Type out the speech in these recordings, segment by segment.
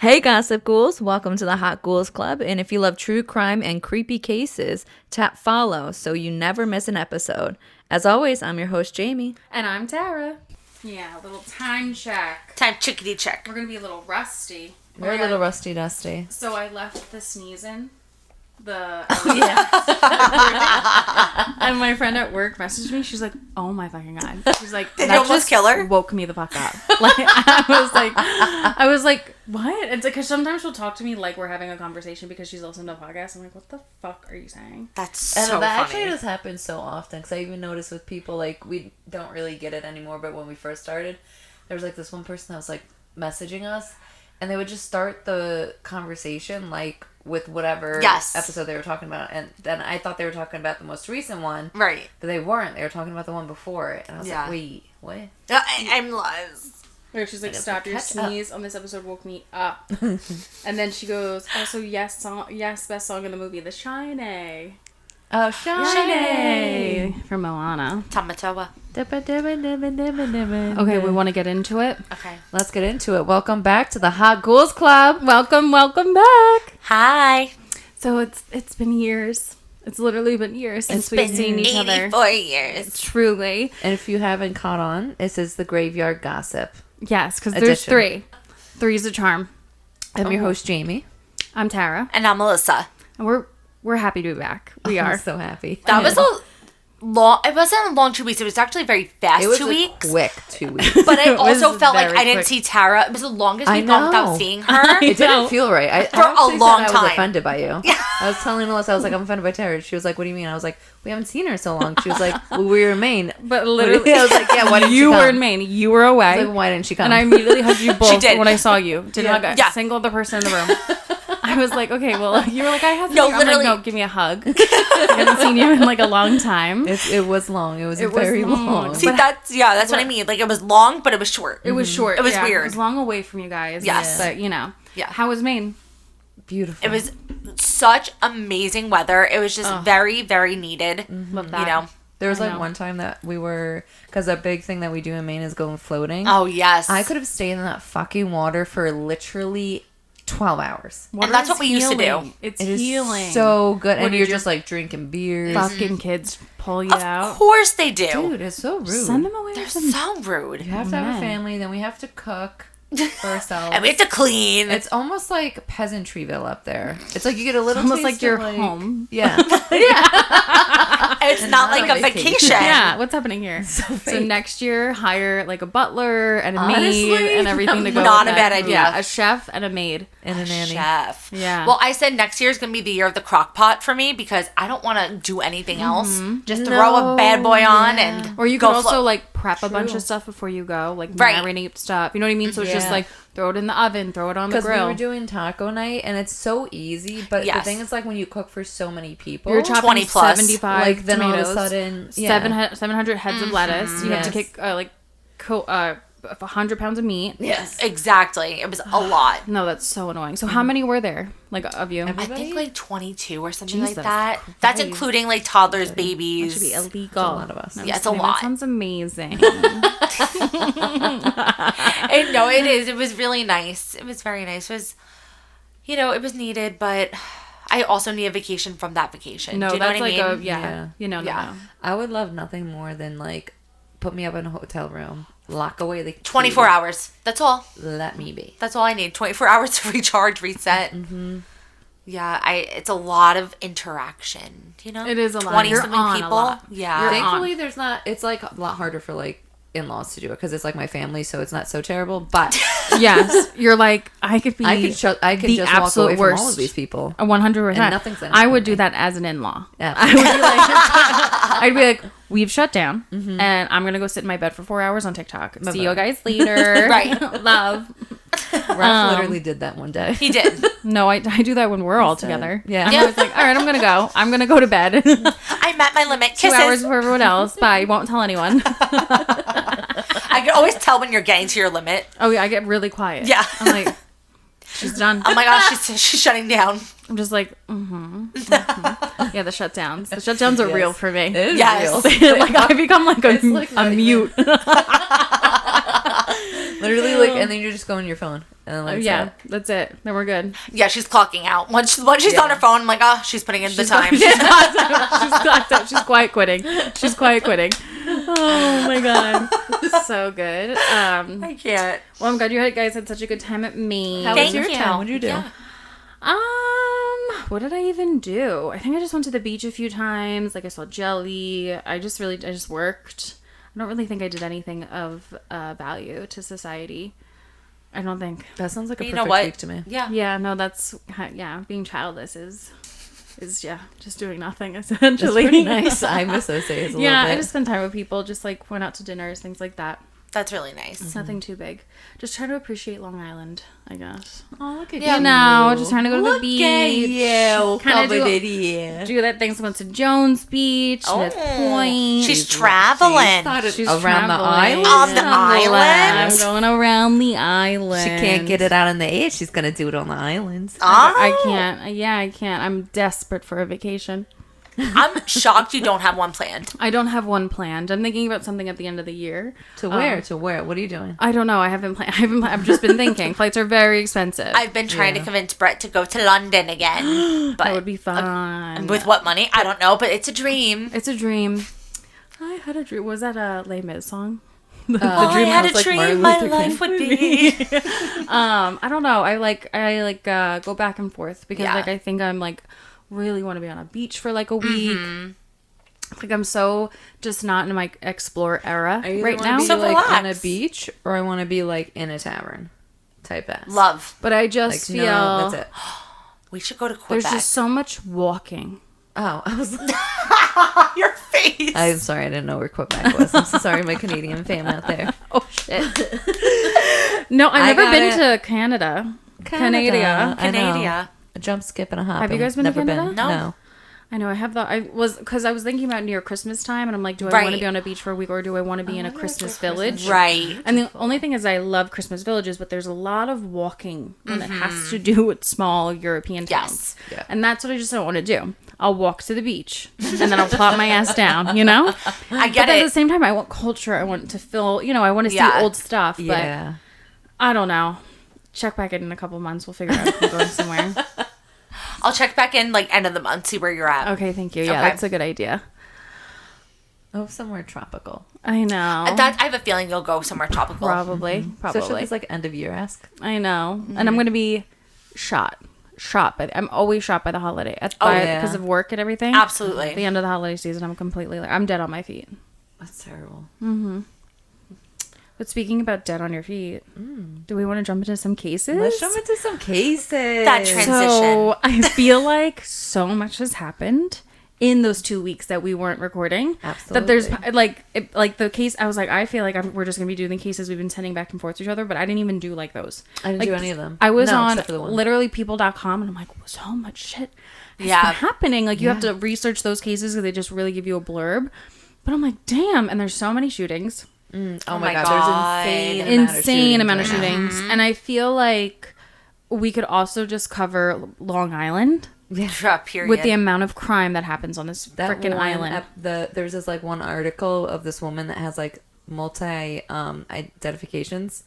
Hey Gossip Ghouls, welcome to the Hot Ghouls Club, and if you love true crime and creepy cases, tap follow so you never miss an episode. As always, I'm your host Jamie. And I'm Tara. Yeah, a little time check. Time chickadee check. We're going to be a little rusty. We're a little rusty dusty. So I left the sneezing. And my friend at work messaged me. She's like, "Oh my fucking god!" She's like, "Did you almost kill her?" Woke me the fuck up. Like I was like, "What?" It's like because sometimes she'll talk to me like we're having a conversation because she's listening to a podcast. I'm like, "What the fuck are you saying?" That's so that funny. actually does happen so often because I even notice with people like we don't really get it anymore. But when we first started, there was like this one person that was like messaging us, and they would just start the conversation like with whatever episode they were talking about, and then I thought they were talking about the most recent one, right? But they weren't. They were talking about the one before it, and I was like, "Wait, what?" I'm lost. Where she's like, "Stop your sneeze on this episode woke me up," and then she goes, "Also, yes, best song in the movie, The Shining." Oh, Shining from Moana. Tamatoa. Okay, we want to get into it. Okay, let's get into it. Welcome back to the Hot Ghouls Club. Welcome back. Hi. So it's been years. It's literally been years since we've seen each other. 84 years. Truly. And if you haven't caught on, this is the Graveyard Gossip. Yes, because there's three. Three's a charm. I'm your host, Jamie. I'm Tara. And I'm Alyssa. And we're happy to be back. We are so happy. That was a long. It wasn't a long 2 weeks. It was actually very fast. It was 2 weeks. Quick 2 weeks. But I also felt like I didn't quick. see Tara. It was the longest we've gone without seeing her. It didn't feel right. I For a long I was time. offended by you. I was telling Alyssa, I was like, I'm offended by Tara. She was like, what do you mean? I was like, we haven't seen her so long. She was like, well, we were in Maine. But literally, I was like, yeah, why didn't you she come? were in Maine. You were away. I was like, why didn't she come? And I immediately hugged you both did. when I saw you. Didn't hug a Yeah. single other person in the room. I was like, okay, well, you were like, I have to. No, I'm literally. like, no, give me a hug. I haven't seen you in like a long time. It was long. It was very long. See, that's what I mean. Like, it was long, but it was short. It was short. It was yeah. weird. It was long away from you guys. Yes. But, Yeah. How was Maine? Beautiful. It was such amazing weather. It was just very, very needed. Love that. You know? There was like one time that we were, because a big thing that we do in Maine is going floating. Oh, yes. I could have stayed in that fucking water for literally 12 hours. And that's what we used to do. It's It is healing. so good. What And did you're your just like drinking beers. fucking kids pull you Of out. course they do. Dude, it's so rude. Send them away They're with some. so rude. You have to have a Men. family, then we have to cook for ourselves. And we have to clean. It's almost like Peasantryville up there. It's like you get a little Almost taste like your of, home. Yeah. It's not like a vacation. Yeah, what's happening here? So So fake. next year, hire like a butler and a Honestly, maid and everything to go. not with a bad that. idea. Yeah, a chef and a maid. And a nanny. Chef. Yeah. Well, I said next year is going to be the year of the crock pot for me because I don't want to do anything else. Just throw a bad boy on and Or you go could also float. like prep a bunch True. of stuff before you go, like Right. marinate stuff. You know what I mean? So it's just Yeah. like throw it in the oven, throw it on the Because we grill. were doing taco night, and it's so easy. But the Yes. thing is, like, when you cook for so many people, You're chopping 20 plus. 75 like, then tomatoes, all of a sudden, 700 heads of lettuce. You have to Yes. kick 100 pounds of meat. yes. Exactly. It was a lot. No, that's so annoying. So how many were there? Like of you? I Everybody? think like 22 or something Jesus like that. That's Christ. including like toddlers, That babies. should be illegal. That's a lot of us. No, I'm Yeah, just it's a kidding. lot. That sounds amazing. And no, it is. It was really nice. It was very nice. It was, it was needed, but I also need a vacation from that vacation. No, Do you know that's what like I mean? Yeah. no. I would love nothing more than, like, put me up in a hotel room, lock away the key, 24 hours. That's all. let me be. That's all I need. 24 hours to recharge, reset. Yeah, it's a lot of interaction, It is a lot. 20 You're something on a people. lot. Yeah. You're Thankfully, there's not, it's, like, a lot harder for, like, in-laws to do it, because it's, like, my family, so it's not so terrible, but Yes, you're like I could be. I could just the walk away absolute from all worst. of these people. 100%. And nothing's gonna I would happen do to me. that as an in-law. Yeah. I would be like, I'd be like, we've shut down, and I'm gonna go sit in my bed for 4 hours on TikTok. See you guys later. Right. Love. Ralph literally did that one day. He did. No, I do that when we're all together. Yeah. I'm always like, all right, I'm gonna go. I'm gonna go to bed. I met my limit. 2 hours Kisses. before everyone else. Bye. Won't tell anyone. I can always tell when you're getting to your limit. Oh yeah, I get really quiet. Yeah. I'm like, she's done. Oh my gosh, she's shutting down. I'm just like, yeah, the shutdowns. The shutdowns are Yes. real for me. It is Yes. real. Like I become like It's like not a even- mute. Literally, like, and then you just go on your phone. And then, like, Yeah, that's it. Then we're good. Yeah, she's clocking out. Once she's on her phone, I'm like, oh, she's putting in the time. She's clocked out. She's quiet quitting. Oh my god, so good. I can't. Well, I'm glad you guys had such a good time at me. How Thank was your you. time? What did you do? Yeah. What did I even do? I think I just went to the beach a few times. Like I saw Jelly. I just worked. I don't really think I did anything of value to society. I don't think. That sounds like a You perfect know what? week to me. Yeah. Yeah, no, that's being childless is just doing nothing essentially. It's pretty nice. I associate a little bit. I just spend time with people. Just like went out to dinners, things like that. That's really nice. It's nothing too big. Just try to appreciate Long Island, I guess. Oh, look at Yeah. You know, just trying to go to the Look beach. at you. Kinda Covered it here. do that thing. So went to Jones Beach, Smith Point. She's traveling. She's around the traveling. island. On the I'm island? going around the island. She can't get it out in the air. She's going to do it on the islands. I can't. Yeah, I can't. I'm desperate for a vacation. I'm shocked you don't have one planned. I don't have one planned. I'm thinking about something at the end of the year. To where? To where? What are you doing? I don't know. I haven't planned. I've just been thinking. Flights are very expensive. I've been trying to convince Brett to go to London again. But that would be fun. with what money? I don't know, but it's a dream. It's a dream. I had a dream. Was that a Les Mis song? Oh, I had was a like Martin dream my Luther life King. would be. I don't know. I go back and forth because Yeah. like I think I'm like really want to be on a beach for like a week. Like I'm so just not in my explore era I either right wanna now. be So like on a relax. beach, or I want to be like in a tavern type ass. Love. But I Like, just feel no, that's it. We should go to Quebec. there's just so much walking. Oh, I was like, Your face. I'm sorry, I didn't know where Quebec was. I'm so sorry, my Canadian fam out there. Oh shit. No, I've never got been it. to Canada. Canada. I know. Canada. A jump, skip, and a hop. Have you and guys been to never Canada? No. I know I have because I was thinking about near Christmas time and I'm like, do I want to Right. be on a beach for a week or do I want to be in a Christmas village? Right. And the only thing is I love Christmas villages, but there's a lot of walking when it has to do with small European towns. Yes. Yeah. And that's what I just don't want to do. I'll walk to the beach and then I'll plop my ass down, you know? I But get at the it. same time, I want culture. I want to feel, I want to see Yeah. old stuff. But Yeah. I don't know. Check back in a couple months. We'll figure out if we're going somewhere. I'll check back in like end of the month, see where you're at. Okay, thank you. Yeah, Okay. that's a good idea. Oh, somewhere tropical. I know. That I have a feeling you'll go somewhere tropical. Probably. Especially if it's like end of year ask. I know. And I'm going to be shot. I'm always shot by the holiday. yeah. Because of work and everything. Absolutely. At the end of the holiday season, I'm completely I'm dead on my feet. That's terrible. But speaking about dead on your feet, do we want to jump into some cases? Let's jump into some cases. That transition. So I feel like so much has happened in those 2 weeks that we weren't recording. That there's like the case. I was like, I feel like we're just gonna be doing the cases we've been sending back and forth to each other, but I didn't even do like those. I didn't Like, do any of them. I was No, on except for the one. literally people.com and I'm like, so much shit has Yeah. been happening. Like you have to research those cases because they just really give you a blurb. But I'm like, damn, and there's so many shootings. Oh my my god, God. there's Insane amount of right now. shootings. And I feel like we could also just cover Long Island Yeah, period. with the amount of crime that happens on this That freaking one island. there's this like one article of this woman that has like multi identifications,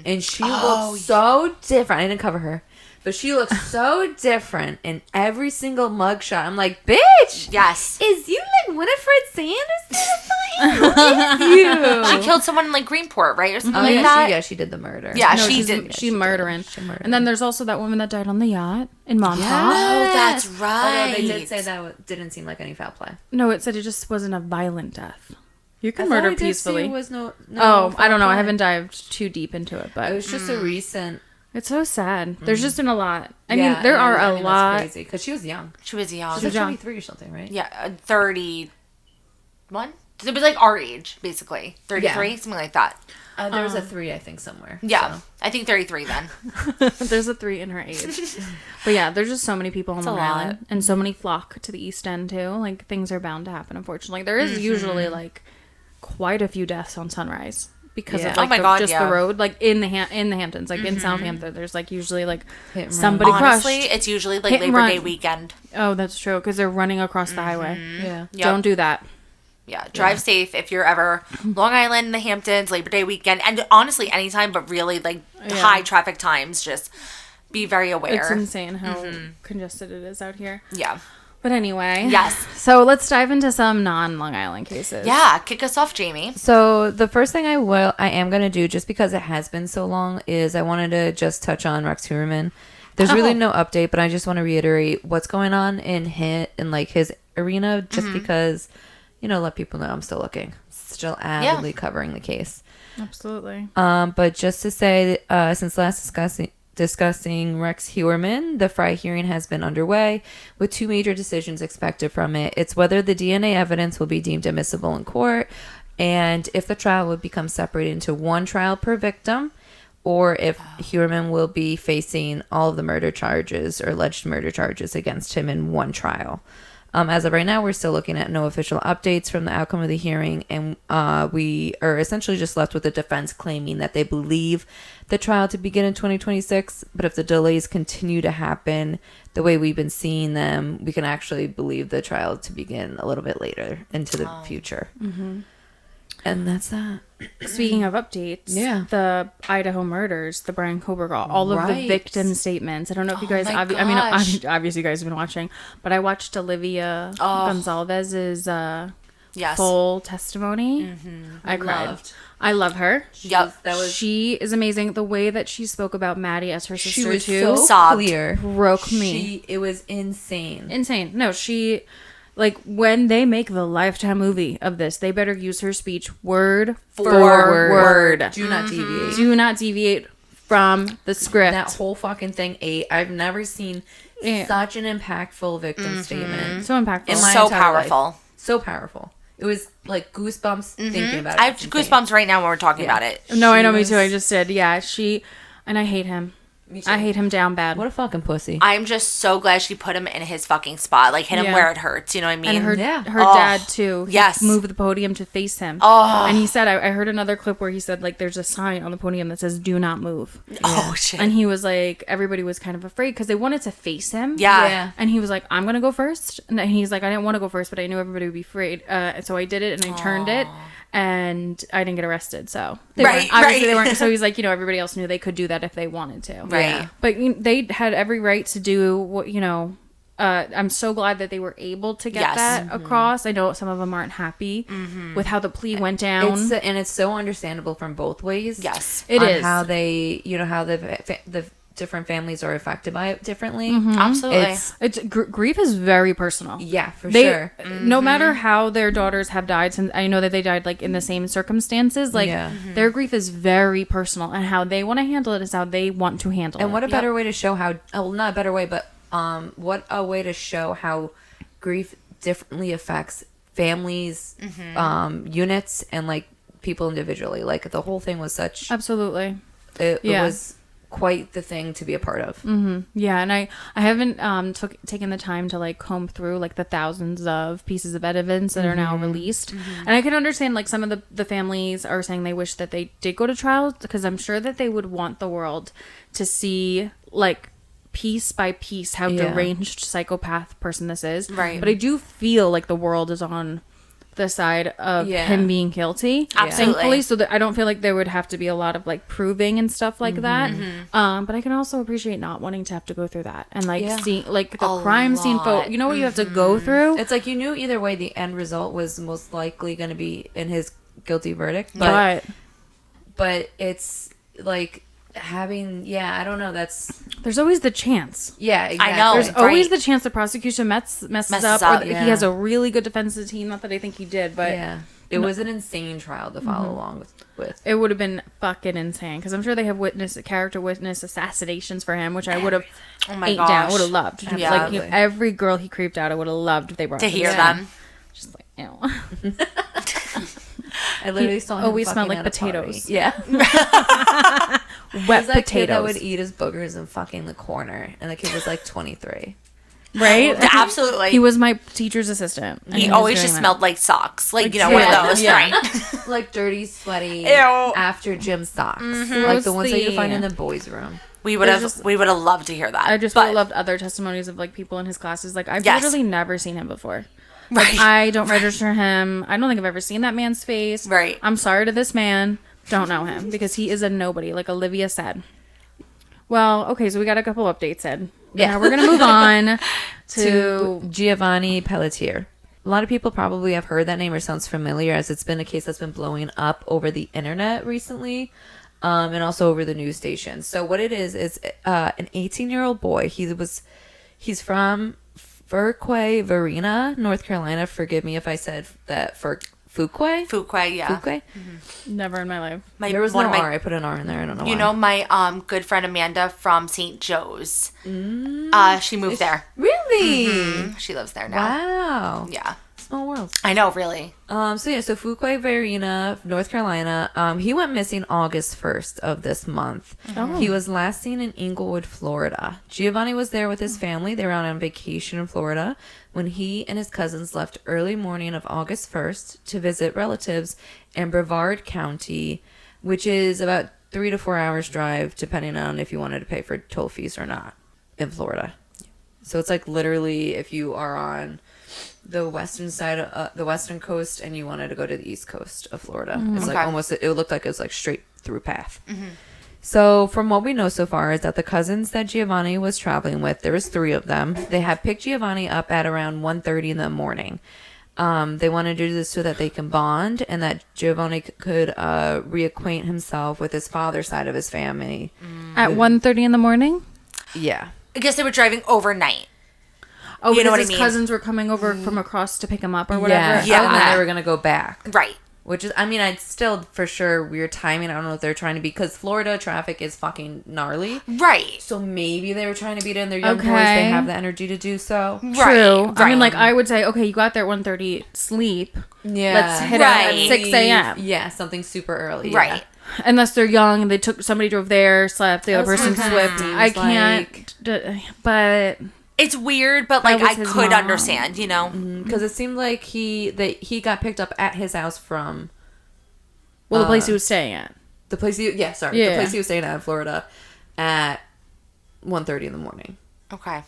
and she looks so different. I didn't cover her, but she looks so different in every single mugshot. I'm like, bitch, Yes. is you like Winifred Sanderson? Who is you? She killed someone in like Greenport, right? Or something Oh like yeah, that. she did the murder. Yeah, No, she she's- did. She murdering. And then there's also that woman that died on the yacht in Montauk. Oh, that's Although right. they did say that didn't seem like any foul play. No, it said it just wasn't a violent death. You can I murder thought I did see peacefully. it was no Oh, I foul don't know. I play. haven't dived too deep into it, but It was just a recent. it's so sad. There's just been a lot. I Yeah, mean, there and are I a mean, lot. That's crazy because she was young. She was young. She was young. 23 or something, right? Yeah, 31? It was like our age, basically. 33, something like that. There was a 3, I think, somewhere. Yeah, so. I think 33 then. There's a 3 in her age. But yeah, there's just so many people on a Long lot. Island. And so many flock to the East End, too. Like, things are bound to happen, unfortunately. There is usually, like, quite a few deaths on Sunrise. Because Yeah. of, like, Oh my God, just yeah. the road. Like, in the Hamptons. Like, in Southampton. There's, like, usually, like, Hit and somebody Honestly, crushed. it's usually like Hit and Labor run. Day weekend. Oh, that's true. Because they're running across the highway. Yeah. Yep. Don't do that. Yeah, drive safe if you're ever Long Island, the Hamptons, Labor Day weekend, and honestly anytime, but really like high traffic times, just be very aware. It's insane how congested it is out here. Yeah. But anyway. Yes. So let's dive into some non-Long Island cases. Yeah, kick us off, Jamie. So the first thing I am going to do, just because it has been so long, is I wanted to just touch on Rex Heuermann. There's really no update, but I just want to reiterate what's going on in his arena, just because, let people know I'm still looking. Still avidly covering the case. Absolutely. But just to say, since last discussing Rex Heuermann, the Fry hearing has been underway, with 2 major decisions expected from it. It's whether the DNA evidence will be deemed admissible in court, and if the trial would become separated into one trial per victim, or if Heuermann will be facing all of the murder charges or alleged murder charges against him in one trial. As of right now, we're still looking at no official updates from the outcome of the hearing, and we are essentially just left with the defense claiming that they believe the trial to begin in 2026, but if the delays continue to happen the way we've been seeing them, we can actually believe the trial to begin a little bit later into the future. Mm-hmm. And that's that. Speaking of updates, the Idaho murders, the Brian Koberger, all of the victim statements. I don't know if you guys, obviously you guys have been watching, but I watched Olivia Gonzalez's full testimony. Mm-hmm. I cried. I love her. She is amazing. The way that she spoke about Maddie as her sister, she was too, so clear. Broke me. It was insane. Insane. No, she... Like, when they make the Lifetime movie of this, they better use her speech word for word. Do not deviate. Do not deviate from the script. That whole fucking thing ate. I've never seen such an impactful victim statement. So impactful. So powerful. Life. So powerful. It was like goosebumps thinking about it. I have goosebumps right now when we're talking about it. No, I know, me too. I just did. Yeah, and I hate him. I hate him down bad. What a fucking pussy. I'm just so glad she put him in his fucking spot. Like, hit him where it hurts. You know what I mean? And her dad, too. He moved the podium to face him. Oh. And he said, I heard another clip where he said, like, there's a sign on the podium that says, do not move. Oh, shit. And he was like, everybody was kind of afraid because they wanted to face him. Yeah. And he was like, I'm going to go first. And he's like, I didn't want to go first, but I knew everybody would be afraid. So I did it, and I turned it. And I didn't get arrested, so they weren't. So he's like, everybody else knew they could do that if they wanted to, right? But they had every right to do what I'm so glad that they were able to get that across. I know some of them aren't happy with how the plea went down, and it's so understandable from both ways. Yes, it is how they, how the different families are affected by it differently. Absolutely. It's grief is very personal. Yeah, for sure. No matter how their daughters have died, since I know that they died like in the same circumstances, like their grief is very personal, and how they want to handle it is how they want to handle it. And what a better way to show how, not a better way, but what a way to show how grief differently affects families, units, and like people individually. Like the whole thing was such... Absolutely. It was quite the thing to be a part of. Yeah, and I haven't taken the time to like comb through like the thousands of pieces of evidence that are now released, and I can understand like some of the families are saying they wish that they did go to trial, because I'm sure that they would want the world to see like piece by piece how deranged psychopath person this is, right? But I do feel like the world is on the side of him being guilty, absolutely. So that I don't feel like there would have to be a lot of like proving and stuff like that. But I can also appreciate not wanting to have to go through that and like see like the crime scene photo. You know what you have to go through. It's like you knew either way the end result was most likely going to be in his guilty verdict, but it's like having I don't know, there's always the chance. Exactly. I know there's always the chance the prosecution messes up or he has a really good defensive team, not that I think he did, but it was an insane trial to follow along with. It would have been fucking insane, because I'm sure they have character witness assassinations for him, which I would have ate down. I would have loved. Like every girl he creeped out, I would have loved if they brought to hear them. Just like, ew. I literally saw him always smelled like potatoes. Yeah. Wet potatoes. Kid that would eat his boogers in fucking the corner, and the kid was like 23. Right? Absolutely. He was my teacher's assistant. He always just smelled like socks. Like, one of those, right? Like dirty, sweaty, after gym socks. Like the ones that you find in the boys' room. We would have loved to hear that. I just would have loved other testimonies of like people in his classes. Like I've literally never seen him before. Right. I don't register him. I don't think I've ever seen that man's face. Right. I'm sorry to this man. Don't know him because he is a nobody, like Olivia said. Well, okay, so we got a couple updates, Ed. Yeah. Now we're going to move on to Giovanni Pelletier. A lot of people probably have heard that name or sounds familiar, as it's been a case that's been blowing up over the internet recently, and also over the news stations. So what it is an 18-year-old boy. He's from Fuquay, Varina, North Carolina. Forgive me if I said that for Fuquay. Fuquay, yeah. Fuquay. Never in my life. There was no R. I put an R in there. I don't know why. You know, my good friend Amanda from St. Joe's. She moved there. Really? Mm-hmm. She lives there now. Wow. Yeah. Small world. I know, really. So Fuquay, Varina, North Carolina. He went missing August 1st of this month. Oh. He was last seen in Inglewood, Florida. Giovanni was there with his family. They were out on vacation in Florida when he and his cousins left early morning of August 1st to visit relatives in Brevard County, which is about 3 to 4 hours drive, depending on if you wanted to pay for toll fees or not in Florida. So it's like literally if you are on the western side of the western coast and you wanted to go to the east coast of Florida. It's like almost, it looked like it was like straight through path. So from what we know so far is that the cousins that Giovanni was traveling with, there was 3 of them. They had picked Giovanni up at around 1:30 in the morning. They wanted to do this so that they can bond and that Giovanni could reacquaint himself with his father's side of his family. At 1:30 in the morning? Yeah. I guess they were driving overnight. Oh, you know what his I mean? cousins were coming over from across to pick him up or whatever? Yeah. And then they were going to go back. Right. Which is, I mean, I'd still, for sure, weird timing. I don't know if they're trying to be, because Florida traffic is fucking gnarly. Right. So maybe they were trying to beat in their young boys. They have the energy to do so. True. Right. I mean, like, I would say, okay, you got there at 1:30, sleep. Yeah. Let's hit out at 6 a.m. Yeah, something super early. Right. Yeah. Unless they're young and somebody drove there, slept, the other person slipped. I can't, but... It's weird, but like I could understand, you know, because it seemed like he got picked up at his house from, the place he was staying at. The place he was staying at in Florida, at 1:30 in the morning. Okay.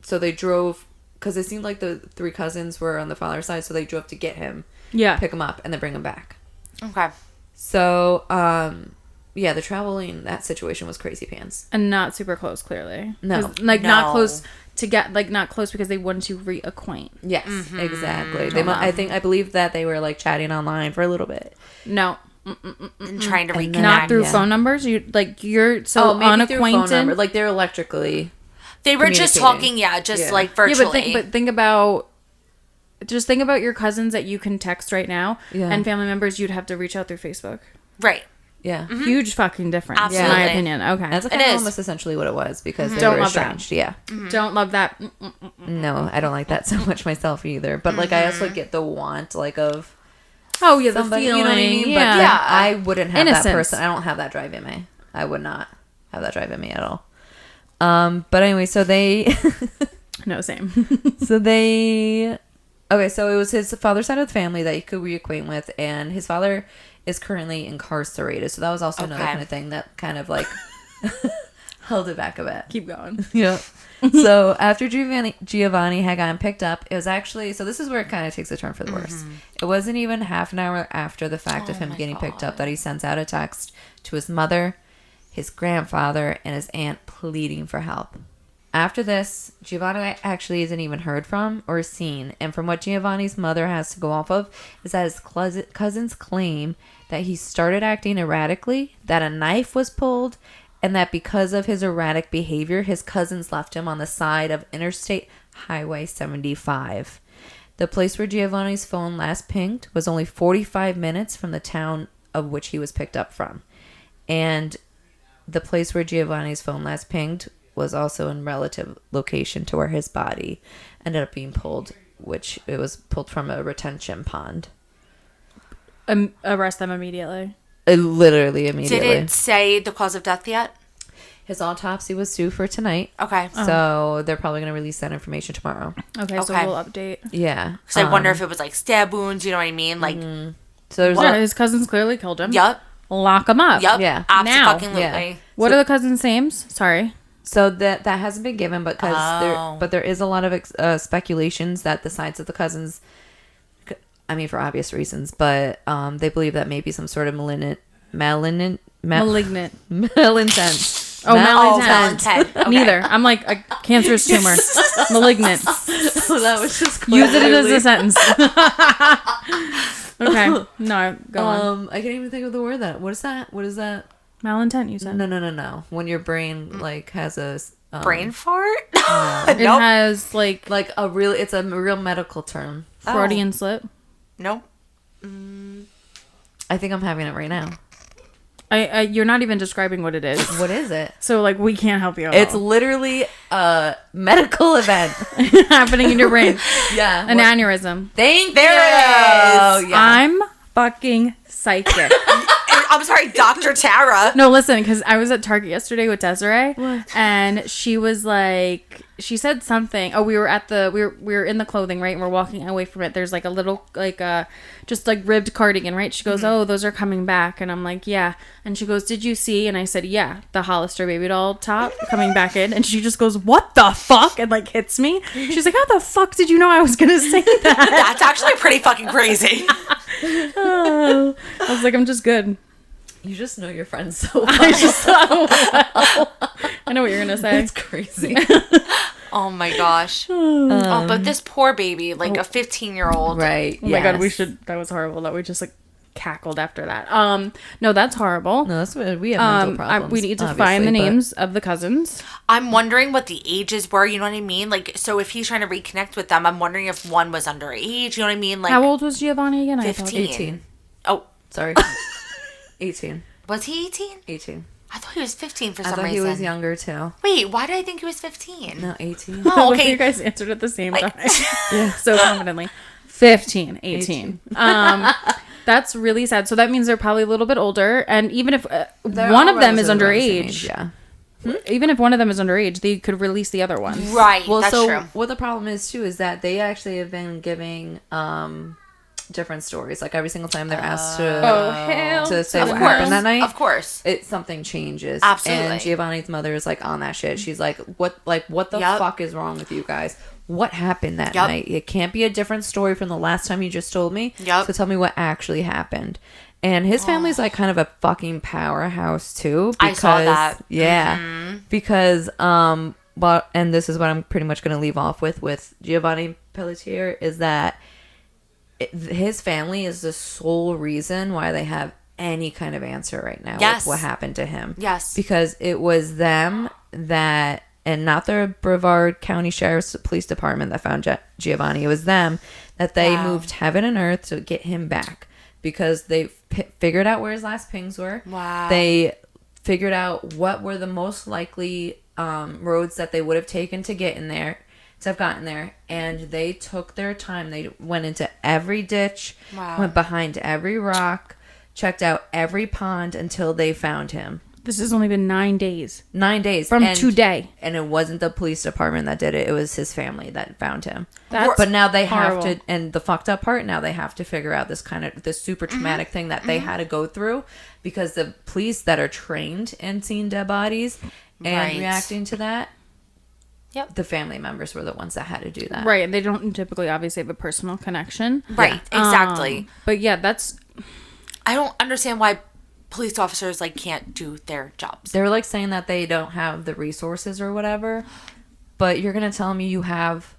So they drove, because it seemed like the 3 cousins were on the father's side, so they drove to get him, pick him up, and then bring him back. Okay. So, the traveling, that situation was crazy pants. And not super close, clearly. No. Not close to get, not close because they wanted to reacquaint. Yes, exactly. I believe that they were, like, chatting online for a little bit. No. And trying to reconnect. Not through phone numbers? You're so unacquainted? Through phone number. Like, they're electrically They were just talking, like, virtually. Yeah, but think about... Just think about your cousins that you can text right now and family members you'd have to reach out through Facebook. Right. Yeah. Mm-hmm. Huge fucking difference, Absolutely. in my opinion. Okay. That's kind of almost essentially what it was, because they Don't were love estranged. that. Yeah. Don't love that. No, I don't like that so much myself either. But, like, I also get the want, like, of... Oh, yeah, somebody, the feeling. You know what I mean? Yeah. But I wouldn't have Innocence. that person. I don't have that drive in me. I would not have that drive in me at all. But anyway, so they... No, same. Okay, so it was his father's side of the family that he could reacquaint with, and his father is currently incarcerated. So that was also another kind of thing that kind of, like, held it back a bit. Keep going. Yeah. So after Giovanni had gotten picked up, it was actually... So this is where it kind of takes a turn for the worse. It wasn't even half an hour after the fact of him getting picked up that he sends out a text to his mother, his grandfather, and his aunt pleading for help. After this, Giovanni actually isn't even heard from or seen, and from what Giovanni's mother has to go off of is that his cousins claim that he started acting erratically, that a knife was pulled, and that because of his erratic behavior, his cousins left him on the side of Interstate Highway 75. The place where Giovanni's phone last pinged was only 45 minutes from the town of which he was picked up from, and the place where Giovanni's phone last pinged was also in relative location to where his body ended up being pulled, which it was pulled from a retention pond. Arrest them immediately. Literally immediately. Did it say the cause of death yet? His autopsy was due for tonight. Okay. So they're probably going to release that information tomorrow. Okay, so we'll update. Yeah. Because I wonder if it was like stab wounds, you know what I mean? Like, so there's his cousins clearly killed him. Yup. Lock him up. Yup. Yeah. Absolutely. Yeah. What are the cousins' names? Sorry. So that hasn't been given, but there is a lot of speculations that the sides of the cousins, I mean, for obvious reasons, but they believe that maybe some sort of malignant. Malignant. Malintent. Oh, malintent. Okay. Neither. I'm like a cancerous tumor. Malignant. So that was just Use it as a sentence. Okay. No, go on. I can't even think of the word that. What is that? What is that? Malintent, you said? No. When your brain like has a brain fart? It has like it's a real medical term. Freudian slip. Nope. I think I'm having it right now. You're not even describing what it is. What is it? So like we can't help you. It's literally a medical event happening in your brain. Yeah. An aneurysm. There it is. Yeah. I'm fucking psychic. I'm sorry, Dr. Tara. No, listen, because I was at Target yesterday with Desiree, and she was like, she said something. Oh, we were in the clothing, right? And we're walking away from it. There's like a little, like, just like ribbed cardigan, right? She goes, oh, those are coming back. And I'm like, yeah. And she goes, did you see? And I said, yeah, the Hollister baby doll top coming back in. And she just goes, what the fuck? And like hits me. She's like, how the fuck did you know I was going to say that? That's actually pretty fucking crazy. Oh, I was like, I'm just good. You just know your friends so well. I know what you're gonna say. It's crazy. Oh my gosh. But this poor baby, like a 15-year-old. Right. Oh my god, that was horrible that we just like cackled after that. No, that's horrible. No, that's what we have mental problems. We need to find the names of the cousins. I'm wondering what the ages were, you know what I mean? Like, so if he's trying to reconnect with them, I'm wondering if one was underage, you know what I mean? Like, how old was Giovanni again? 15. 18. Oh. Sorry. 18. Was he 18? 18. I thought he was 15 for some reason. I thought he was younger too. Wait, why did I think he was 15? No, 18. Oh, okay. You guys answered at the same time. Yeah, so confidently. 15, 18. That's really sad. So that means they're probably a little bit older. And even if one of them is underage, yeah. Even if one of them is underage, they could release the other one. Right. Well, that's true. What the problem is too is that they actually have been giving different stories. Like every single time they're asked to say what happened that night. Of course. Something changes. Absolutely. And Giovanni's mother is like on that shit. She's like, what the fuck is wrong with you guys? What happened that night? It can't be a different story from the last time you just told me. So tell me what actually happened. And his family's like kind of a fucking powerhouse too. Because, I saw that. Yeah. Mm-hmm. Because, and this is what I'm pretty much going to leave off with Giovanni Pelletier is that his family is the sole reason why they have any kind of answer right now with what happened to him. Yes. Because it was them that, and not the Brevard County Sheriff's Police Department that found Giovanni. It was them that they moved heaven and earth to get him back because they figured out where his last pings were. Wow. They figured out what were the most likely roads that they would have taken to get in there. To have gotten there, and they took their time. They went into every ditch, went behind every rock, checked out every pond until they found him. This has only been 9 days. 9 days. From today. And it wasn't the police department that did it. It was his family that found him. But now they have to, and the fucked up part, now they have to figure out this super traumatic thing that they had to go through because the police that are trained in seeing dead bodies and reacting to that, the family members were the ones that had to do that. Right. They don't typically obviously have a personal connection. Right. Exactly. But yeah, that's... I don't understand why police officers like can't do their jobs. They're like saying that they don't have the resources or whatever. But you're going to tell me you have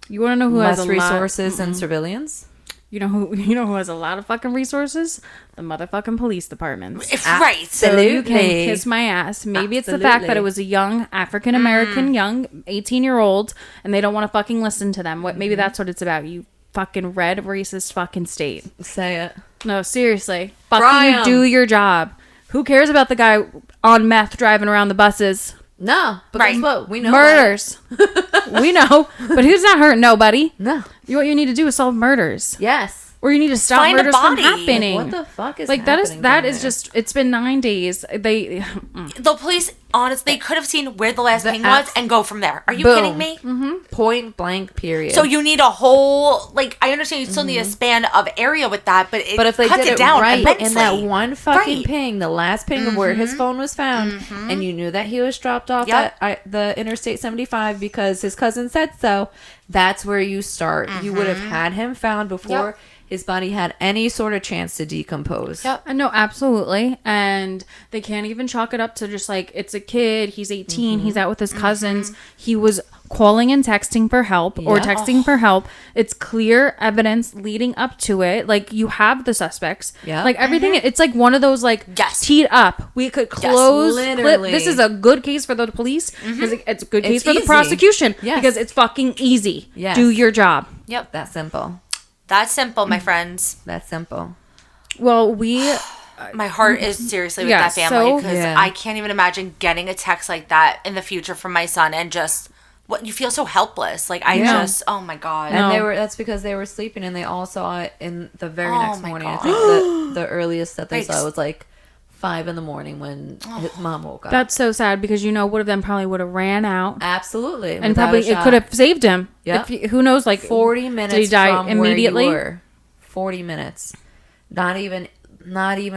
you want to know who less has a resources than civilians? You know who has a lot of fucking resources? The motherfucking police departments. Right. So you can kiss my ass. Maybe it's the fact that it was a young African American, young 18-year-old, and they don't want to fucking listen to them. Maybe that's what it's about. You fucking red racist fucking state. Say it. No, seriously. Fucking do your job. Who cares about the guy on meth driving around the buses? No, but guess what? We know murders. We know, but who's not hurting nobody? No. What you need to do is solve murders. Yes. or you need to stop Find a murders from body. happening. What the fuck is like happening that down is there? just, it's been 9 days. The police, honestly, they could have seen where the last ping was abs- and go from there. Are you Boom. kidding me? Point blank period. So you need a whole, like, I understand you still need a span of area with that, but But if they cuts did it down right immensely. in that one fucking Right. ping, the last ping of where his phone was found, and you knew that he was dropped off Yep. at the Interstate 75 because his cousin said so, that's where you start. You would have had him found before his body had any sort of chance to decompose. Yep. No, absolutely. And they can't even chalk it up to just like, it's a kid, he's 18, he's out with his cousins. He was calling and texting for help or texting for help. It's clear evidence leading up to it. Like, you have the suspects. Yeah. Like, everything, it's like one of those, like, Yes. teed up. We could close. literally. This is a good case for the police. Because it's a good case It's for the easy. prosecution. Yes. Because it's fucking easy. Yes. Do your job. Yep. That's simple. That's simple, my friends. That's simple. Well, we... My heart is seriously with Yeah, that family so- because Yeah. I can't even imagine getting a text like that in the future from my son and just what you feel so helpless. Like I just, oh my god. And No. that's because they were sleeping and they all saw it in the very Oh next my morning. God. I think the earliest that they Right. saw was like 5 a.m. when his mom woke up. That's so sad because one of them probably would have ran out. Absolutely. And without probably a it shot. could have saved him. Yeah. Who knows? Like 40 minutes Did he die from immediately? where you were. 40 minutes. Not even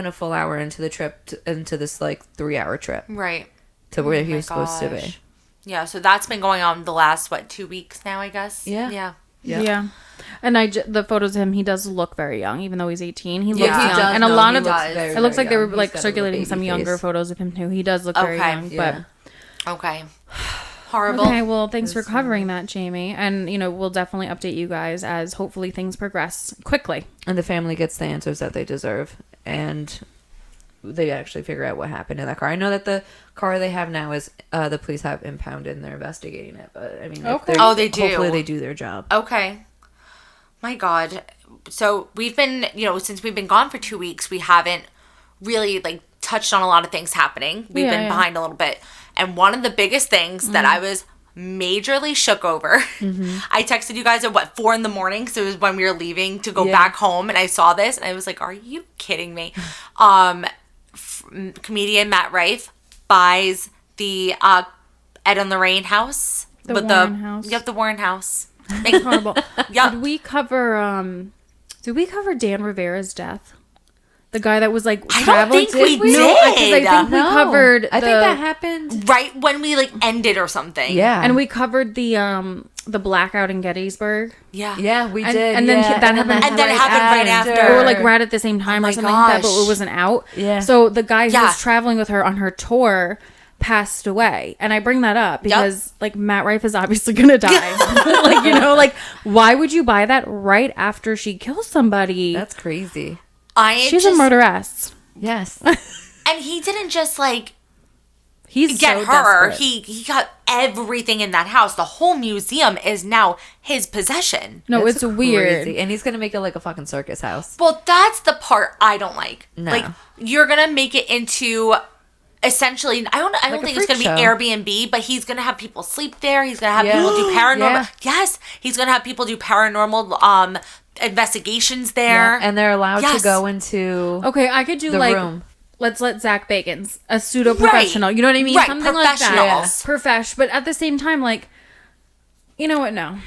a full hour into the trip, into this like 3-hour trip Right. to where he my was supposed to be. gosh. Yeah, so that's been going on the last 2 weeks now, I guess. Yeah. Yeah. Yeah. And the photos of him, he does look very young, even though he's 18. He looks Yeah, he young, does. and a No, lot he of looks very, it looks very like they were young. like He's got a little circulating some baby younger face. photos of him too. He does look very Okay. young, Yeah. Okay. Horrible. Okay, well, thanks for covering that, Jamie. And, we'll definitely update you guys as hopefully things progress quickly. And the family gets the answers that they deserve. And they actually figure out what happened in that car. I know that the car they have now is the police have impounded and they're investigating it. But I mean, Okay. Oh, they do. Hopefully they do their job. Okay. My God. So we've been, since we've been gone for 2 weeks, we haven't really like touched on a lot of things happening. We've been behind a little bit. And one of the biggest things that I was majorly shook over, I texted you guys at 4 a.m. So it was when we were leaving to go back home. And I saw this and I was like, are you kidding me? Comedian Matt Rife buys the Ed and Lorraine house. The Warren house. Yep, the Warren house. Horrible. Yep. Did we cover Dan Rivera's death? The guy that was like I don't traveling. think we did. No, because I think we No. covered. I think that happened. Right when we ended or something. Yeah. and we covered the blackout in Gettysburg. Yeah. Yeah, we And- did. and then yeah. that happened- And then it happened right after. Or like right at the same time Oh or my something like that, but gosh. it wasn't out. Yeah. So the guy who Yeah. was traveling with her on her tour passed away. And I bring that up because like Matt Rife is obviously gonna die. like why would you buy that right after she kills somebody? That's crazy. She's a murderess. Yes. And he didn't just He's get so her. desperate. He got everything in that house. The whole museum is now his possession. No, That's it's weird. crazy. And he's going to make it like a fucking circus house. Well, that's the part I don't like. No. Like you're gonna make it into essentially I don't Like a think it's gonna freak be show. Airbnb, but he's gonna have people sleep there. He's gonna have Yeah. people do paranormal. Yeah. Yes, he's gonna have people do paranormal investigations there. And they're allowed Yes. to go into Okay, I could do the like room. let's let Zach Bacon's a pseudo professional. You know what I mean? Right, Something like that. professionals. Profesh, but at the same time, like, you know what? No.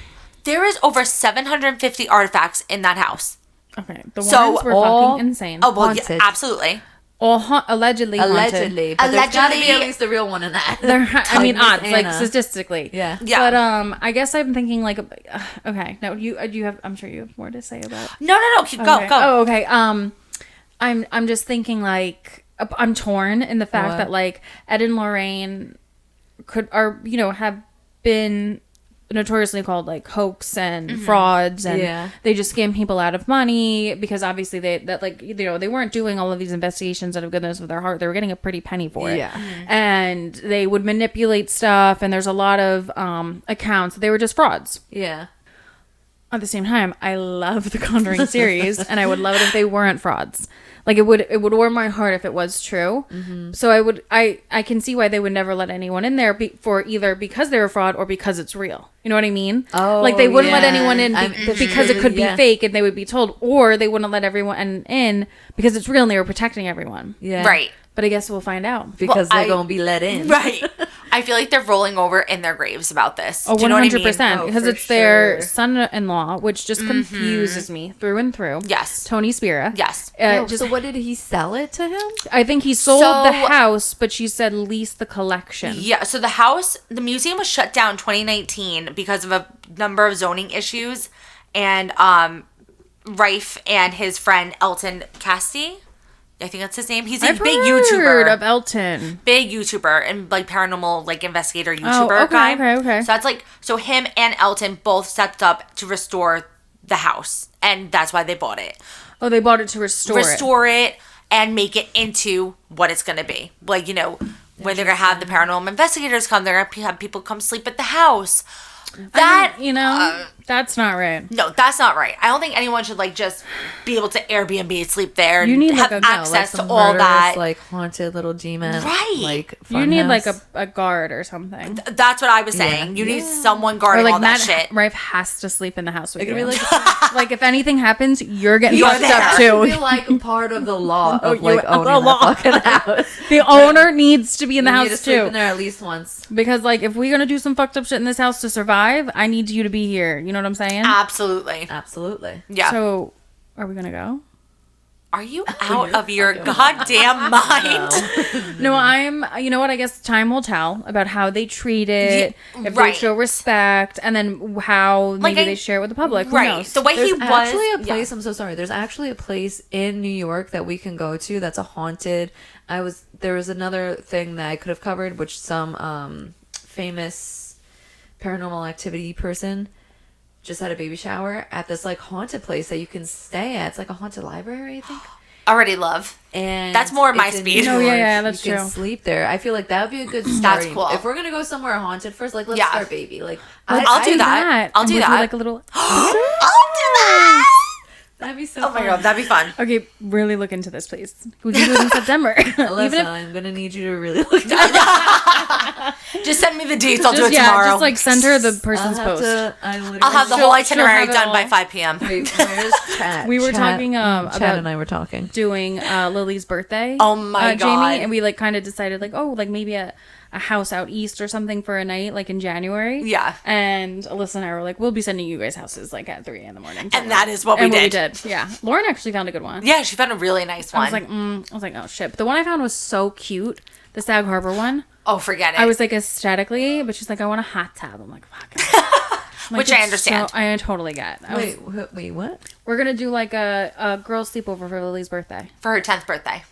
There is over 750 artifacts in that house. Okay, the So, Warrens were all- fucking insane. Oh well, yeah, Haunted. absolutely. All allegedly haunted. Allegedly. But there's got to be Allegedly. at least the real one in that. I mean, Miss odds, like Anna. statistically. Yeah. Yeah. But I guess I'm thinking like, okay, no, you have. I'm sure you have more to say about. No. Keep Okay. go. Oh, okay. I'm just thinking like I'm torn in the fact What? that like Ed and Lorraine have been notoriously called like hoax and frauds, and Yeah. they just scam people out of money because obviously they weren't doing all of these investigations out of goodness of their heart. They were getting a pretty penny for it. Yeah. And they would manipulate stuff, and there's a lot of accounts. They were just frauds. Yeah. at the same time, I love the Conjuring series, and I would love it if they weren't frauds. Like, it would warm my heart if it was true. Mm-hmm. So I can see why they would never let anyone in there for either because they're a fraud or because it's real. You know what I mean? Oh, like, they wouldn't let anyone in because it could be fake, and they would be told, or they wouldn't let everyone in because it's real and they were protecting everyone. Yeah. Right. But I guess we'll find out. Because they're going to be let in. Right. I feel like they're rolling over in their graves about this. Oh, 100%. Do you know what I mean? Because it's their son-in-law, which just confuses me through and through. Yes. Tony Spira. Yes. So what did he sell it to him? I think he sold the house, but she said lease the collection. Yeah. So the museum was shut down 2019 because of a number of zoning issues. And Rife and his friend Elton Casti, I think that's his name. He's a big YouTuber. Of Elton. Big YouTuber and like paranormal like investigator YouTuber guy. Okay. So that's so him and Elton both stepped up to restore the house, and that's why they bought it. Oh, they bought it to restore it and make it into what it's gonna be. Like, where they're gonna have the paranormal investigators come, they're gonna have people come sleep at the house. That's not right. No, that's not right. I don't think anyone should just be able to Airbnb, sleep there, and you need have access to all that. Like haunted little G-men. Right. Like you need house. a guard or something. That's what I was saying. You need someone guarding all that shit. Rife has to sleep in the house with you. Be like if anything happens, you're getting fucked up too. It should be part of the law of owning the fucking house. The owner needs to be in the house too. Sleep in there at least once. Because if we're gonna do some fucked up shit in this house to survive, I need you to be here. You know what I'm saying? Absolutely. Yeah. So, are we gonna go? Are you out of your goddamn mind? No, you know what? I guess time will tell about how they treat it, if they show respect, and then how maybe they share it with the public. Who knows? The way There's actually a place, I'm so sorry. There's actually a place in New York that we can go to that's a haunted. There was another thing that I could have covered, which some famous paranormal activity person just had a baby shower at this haunted place that you can stay at. It's like a haunted library, I think. Already love. And that's more my speed. Oh yeah, that's true. You can sleep there. I feel like that would be a good start. That's cool. If we're gonna go somewhere haunted first, let's start baby. I'll do that. I'll do that. Like a little. I'll do that. That'd be so fun. Oh my god, that'd be fun. Okay, really look into this, please. We can do it in September. Alyssa, I'm gonna need you to really look into it. Just send me the dates. I'll do it tomorrow. Just send her the person's post. I'll have the whole itinerary done by 5 p.m. Wait, where's Chat? We were talking Chad about and I were talking doing Lily's birthday. Oh my god, Jamie, and we kind of decided maybe a house out east or something for a night, in January. Yeah. And Alyssa and I were like, we'll be sending you guys houses at 3 a.m. And that is what we did. Yeah. Lauren actually found a good one. Yeah, she found a really nice one. I was like, oh shit. But the one I found was so cute. The Sag Harbor one. Oh, forget it. I was aesthetically, but she's like, I want a hot tub. I'm like, fuck. Which I understand. I totally get. Wait, what? We're going to do a girl sleepover for Lily's birthday. For her 10th birthday.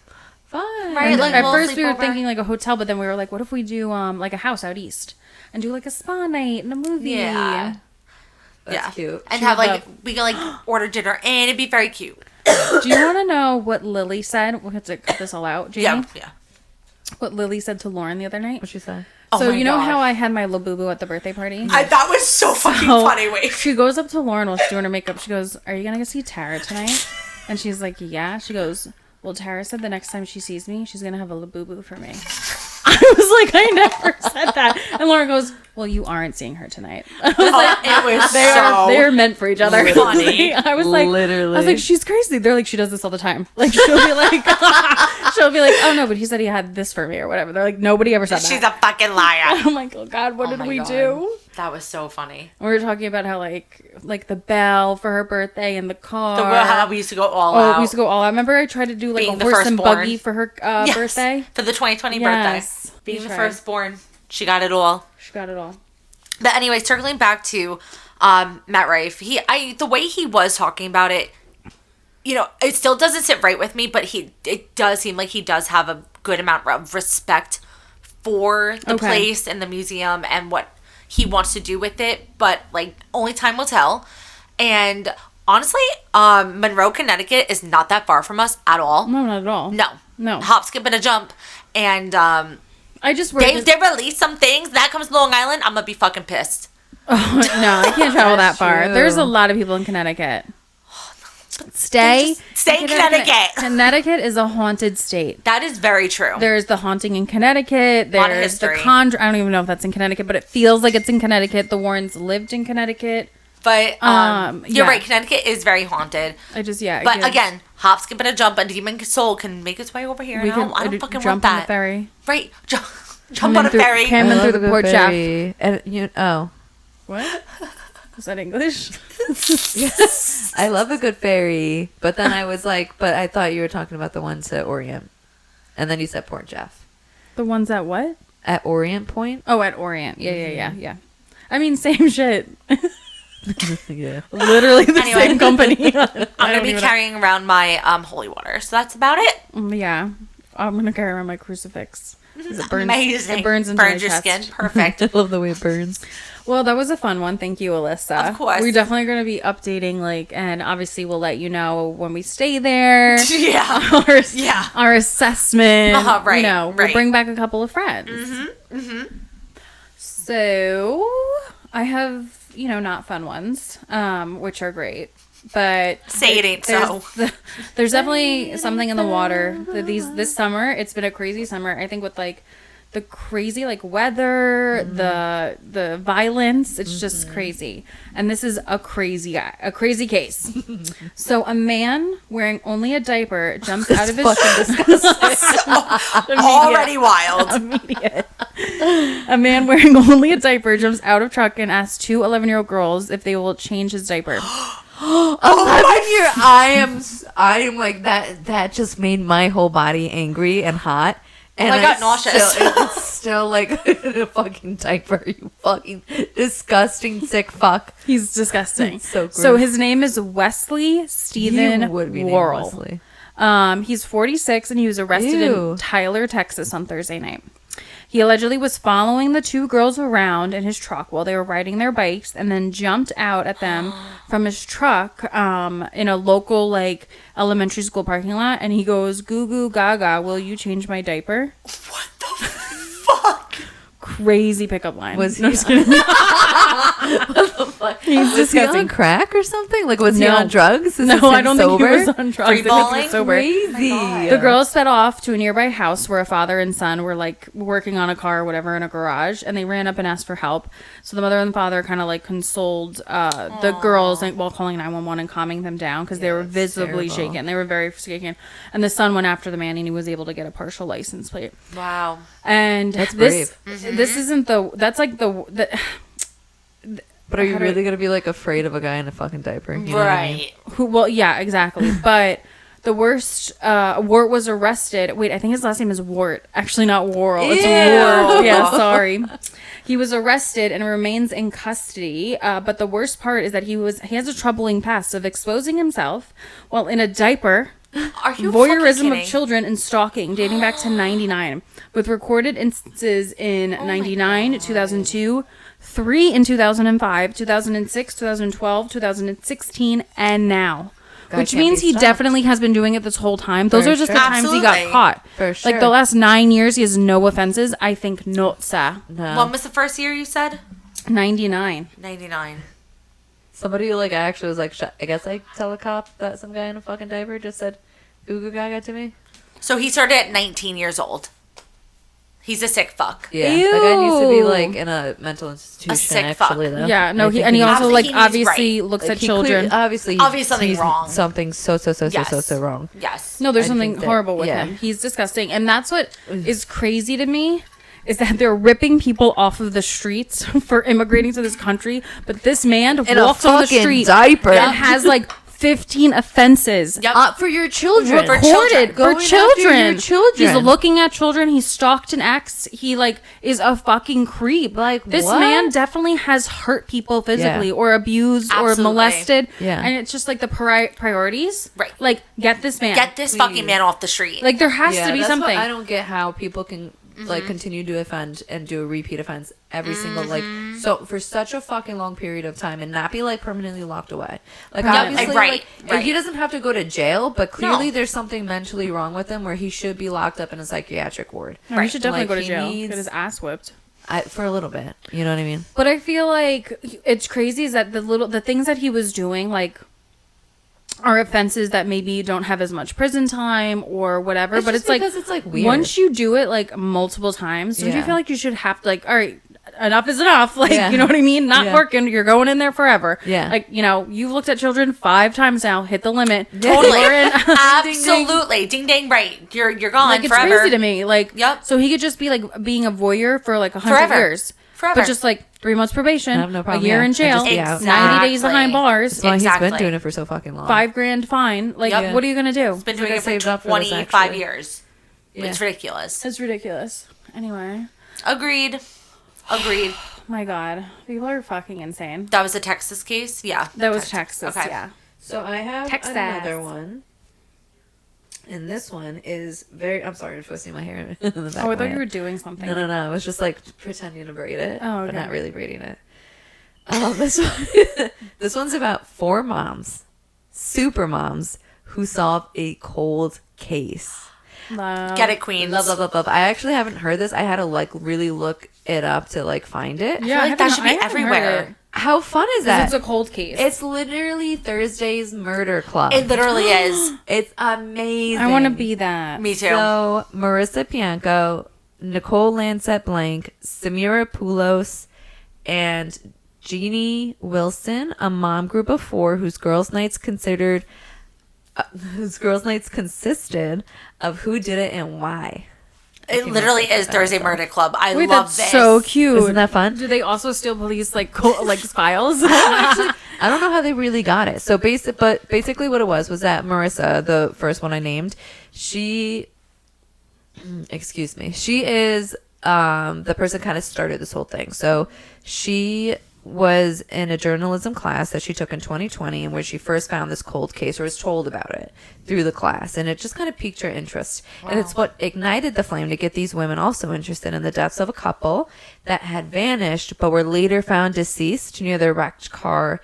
Fun. Right, at first we were thinking a hotel, but then we were like, what if we do a house out east and do a spa night and a movie? Yeah. That's cute. And have we can order dinner and it'd be very cute. Do you want to know what Lily said? We'll have to cut this all out, Jamie. Yeah. What Lily said to Lauren the other night? What'd she say? So you know how I had my Labubu at the birthday party? That was so fucking funny. Wait. She goes up to Lauren while she's doing her makeup. She goes, "Are you gonna go see Tara tonight?" And she's like, "Yeah." She goes, "Well, Tara said the next time she sees me, she's gonna have a Labubu for me." I was like, I never said that. And Lauren goes, "Well, you aren't seeing her tonight." I was it was they're meant for each other. Funny. I was like, literally. I was like, she's crazy. They're like, she does this all the time. She'll be like, oh no, but he said he had this for me or whatever. They're like, nobody ever said that. She's a fucking liar. I'm like, oh god, what did we do? That was so funny. We were talking about how like the bell for her birthday and the car. How we used to go all out. We used to go all out. Remember I tried to do Being a horse and buggy for her birthday? For the 2020 yes. birthday. Being the firstborn. She got it all. But anyway, circling back to Matt Rife, the way he was talking about it, it still doesn't sit right with me, but it does seem like he does have a good amount of respect for the place and the museum and what he wants to do with it, but only time will tell. And honestly, Monroe, Connecticut is not that far from us at all. No, not at all. No. Hop, skip, and a jump. And I just they release some things that comes to Long Island, I'm gonna be fucking pissed. Oh, no, I can't travel that far. true. There's a lot of people in Connecticut. Stay in Connecticut. Connecticut is a haunted state. That is very true. There's the haunting in Connecticut. Lot of There's the history. Conjure. I don't even know if that's in Connecticut, but it feels like it's in Connecticut. The Warrens lived in Connecticut. But you're yeah. right. Connecticut is very haunted. But again, hop, skip, and a jump. A demon soul can make its way over here. we I can don't fucking jump want on that. the ferry. Right. Jump on a ferry. Came in through the port shaft. And What? Was that English? I love a good ferry, but then I was like, but I thought you were talking about the ones at Orient, and then you said Port Jeff. The ones at what? At Orient Point. Oh, at Orient. Yeah. I mean, same shit. Yeah. Literally the Anyway. same company. I'm gonna be carrying around my holy water. So that's about it. Yeah. I'm gonna carry around my crucifix. 'Cause It burns, Amazing. It burns into my your chest. skin. Perfect. I love the way it burns. Well, that was a fun one. Thank you, Alyssa. Of course. We're definitely going to be updating, and obviously we'll let you know when we stay there. Yeah. Our assessment. Right. We'll Right. bring back a couple of friends. So, I have, not fun ones, which are great. But Say it ain't so. There's definitely something in the water that this summer. It's been a crazy summer. I think with the crazy weather, the violence. It's just crazy. And this is a crazy case. So a man wearing only a diaper jumps out of his Already wild. Immediate. A man wearing only a diaper jumps out of truck and asks two 11-year-old girls if they will change his diaper. 11-year. I am like that. That just made my whole body angry and hot. And I got nauseous. It's still like a fucking diaper. You fucking disgusting sick fuck. He's disgusting. So gross. So his name is Wesley Stephen You would be named Worrell. Wesley. He's 46 and he was arrested in Tyler, Texas on Thursday night. He allegedly was following the two girls around in his truck while they were riding their bikes and then jumped out at them from his truck in a local elementary school parking lot, and he goes, "Goo goo gaga, will you change my diaper?" What the fuck? Crazy pickup line. Was he? No, just kidding. Was he on crack or something? Was he on drugs? No, I don't think he was on drugs. I think he was sober. Crazy. The girls sped off to a nearby house where a father and son were working on a car or whatever in a garage, and they ran up and asked for help. So the mother and the father kind of consoled the girls while calling 911 and calming them down because they were visibly shaken. They were very shaken. And the son went after the man and he was able to get a partial license plate. Wow. And that's brave. This isn't that's But are you really gonna be afraid of a guy in a fucking diaper? You know Right. what I mean? Well, yeah, exactly. But the worst, Wart was arrested. Wait, I think his last name is Wart. Actually, not Worrell. It's Wart. Yeah, sorry. He was arrested and remains in custody. But the worst part is that he has a troubling past of exposing himself while in a diaper. Are you Voyeurism of children and stalking dating back to 99, with recorded instances in 99, 2002, 3 in 2005, 2006, 2012, 2016, and now. Which means he definitely has been doing it this whole time. Those are just the times he got caught. For sure. The last 9 years, he has no offenses. I think not, sir. No. When was the first year you said? 99. 99. Somebody actually was I guess tell a cop that some guy in a fucking diaper just said "Ooga gaga" to me. So he started at 19 years old. He's a sick fuck. Yeah, Ew. that guy needs to be in a mental institution. A sick actually, fuck. though. Yeah, no, he think also Obviously, obviously right. looks at he children. obviously something he's wrong. Something so Yes. wrong. Yes. No, there's I something think that- horrible with yeah. him. He's disgusting. And that's what is crazy to me is that they're ripping people off of the streets for immigrating to this country. But this man In a walks on the fucking street diaper. and has 15 offenses. Yep. For your children. Recorded Going for after children. your children. He's looking at children. He stalked and acts. He is a fucking creep. what? This man definitely has hurt people physically or abused Absolutely. or molested. Yeah. And it's just the priorities. Right. Get this man. Get this fucking man off the street. there has to be that's something. what I don't get how people can continue to offend and do a repeat offense every single so for such a fucking long period of time and not be permanently locked away. Obviously, right. He doesn't have to go to jail, but clearly No. there's something mentally wrong with him where he should be locked up in a psychiatric ward. No, he should definitely go to he jail. needs- Get his ass whipped. for a little bit. You know what I mean? But I feel like it's crazy is that the things that he was doing, like, are offenses that maybe don't have as much prison time or whatever. It's but just it's like weird. Once you do it like multiple times, don't you feel like you should have to, like, all right, enough is enough. Like, you know what I mean? Not working. You're going in there forever. Yeah. Like, you know, you've looked at children 5 times now. Hit the limit. Totally. Absolutely. Ding dang. Right. You're gone like, forever. It's crazy to me. Like, yep. So he could just be like being a voyeur for like 100 years. Forever. But just like 3 months probation, I have no problem. a year in jail, Exactly. 90 days behind bars. That's why he's been doing it for so fucking long. $5,000 fine. Like, what are you gonna do? He's been doing it for 25 years. Yeah. It's ridiculous. It's ridiculous. Anyway. Agreed. My God, people are fucking insane. That was a Texas case? Yeah. That was Texas, okay. yeah. So I have Texas. another one. And this one is very... I'm sorry, I'm twisting my hair in the back Oh, I of thought my you head. were doing something. No. I was just like pretending to braid it, but not really braiding it. This one's about 4 moms, super moms, who solve a cold case. Love. Get it, queen. Love. I actually haven't heard this. I had to like really look it up to like find it. Yeah, I feel like that should be everywhere. How fun is that? It's a cold case. It's literally Thursday's Murder Club. It literally is. It's amazing. I want to be that. Me too. So Marissa Pianco, Nicole Lancet Blank, Samira Poulos, and Jeannie Wilson, a mom group of 4 whose girls' nights consisted of who did it and why. It literally is Thursday Murder Club. I love that's this. so cute. Isn't that fun? Do they also steal police like files? Actually, I don't know how they really got it. So basically what it was that Marissa, the first one I named, she is the person kind of started this whole thing. So she was in a journalism class that she took in 2020, and where she first found this cold case, or was told about it through the class, and it just kind of piqued her interest. Wow. And it's what ignited the flame to get these women also interested in the deaths of a couple that had vanished but were later found deceased near their wrecked car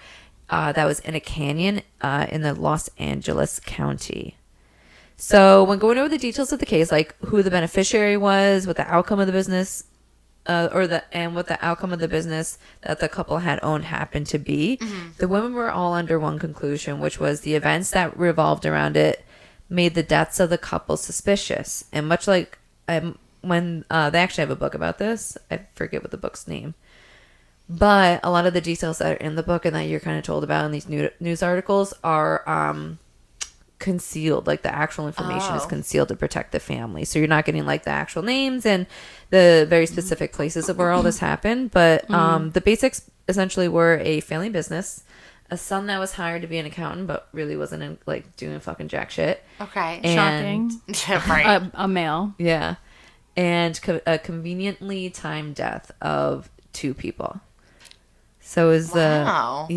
that was in a canyon in the Los Angeles County. So when going over the details of the case, like who the beneficiary was, what the outcome of the business what the outcome of the business that the couple had owned happened to be, the women were all under one conclusion, which was the events that revolved around it made the deaths of the couple suspicious. And much like when they actually have a book about this, I forget what the book's name, but a lot of the details that are in the book and that you're kind of told about in these news articles are concealed. Like the actual information is concealed to protect the family, so you're not getting like the actual names and the very specific places of where all this happened. But the basics essentially were a family business, a son that was hired to be an accountant but really wasn't in, like doing fucking jack shit. Okay. And, shocking. Right. A male. Yeah. And a conveniently timed death of 2 people. So is wow.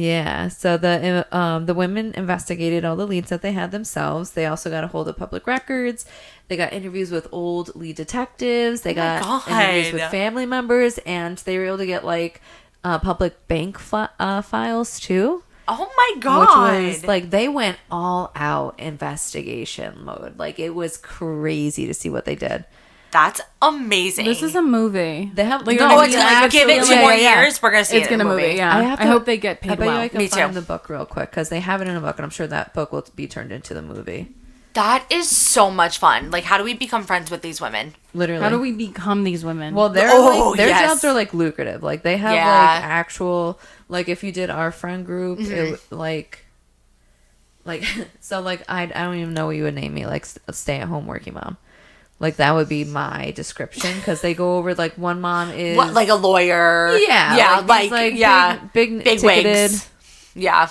So the women investigated all the leads that they had themselves. They also got a hold of public records. They got interviews with old lead detectives. They got interviews with family members, and they were able to get like public bank files too. Oh my God. Which was like they went all out investigation mode. Like it was crazy to see what they did. That's amazing. This is a movie. They have give it 2 more years. We're gonna see it in a movie. Yeah, I hope they get paid well. I can find the book real quick because they have it in a book, and I'm sure that book will be turned into the movie. That is so much fun. Like, how do we become friends with these women? Literally, how do we become these women? Well, their jobs are like lucrative. Like they have like actual, like if you did our friend group, it like so like I don't even know what you would name me, like a stay-at-home working mom. Like that would be my description, because they go over like one mom is like a lawyer. Yeah, big ticketed. Wigs. Yeah,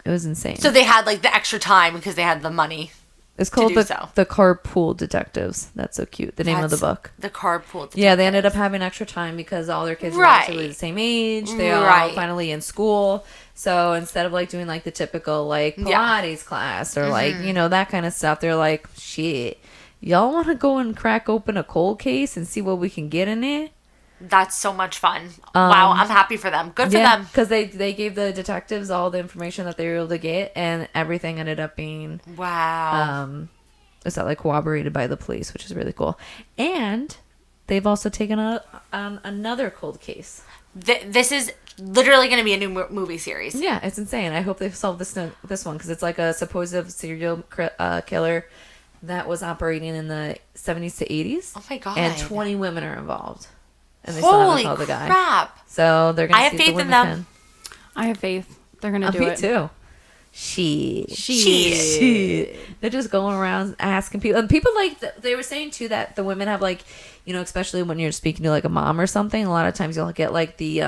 it was insane. So they had like the extra time because they had the money. It's called the Carpool Detectives. That's so cute. The name of the book. The Carpool Detectives. Yeah, they ended up having extra time because all their kids were actually the same age. They are all finally in school. So instead of like doing like the typical like Pilates class or like, you know, that kind of stuff, they're like, shit, y'all want to go and crack open a cold case and see what we can get in it? That's so much fun. Wow, I'm happy for them. Good for them. Because they gave the detectives all the information that they were able to get, and everything ended up being is that like corroborated by the police, which is really cool. And they've also taken on another cold case. This is literally going to be a new movie series. Yeah, it's insane. I hope they've solved this one because it's like a supposed serial killer that was operating in the 70s to 80s. Oh my god! And 20 women are involved, and they still haven't called the guy. Crap! So they're gonna. I have faith in them. I have faith. They're gonna do it. Me too. Shit. They're just going around asking people, and people like they were saying too that the women have like, especially when you're speaking to like a mom or something, a lot of times you'll get like the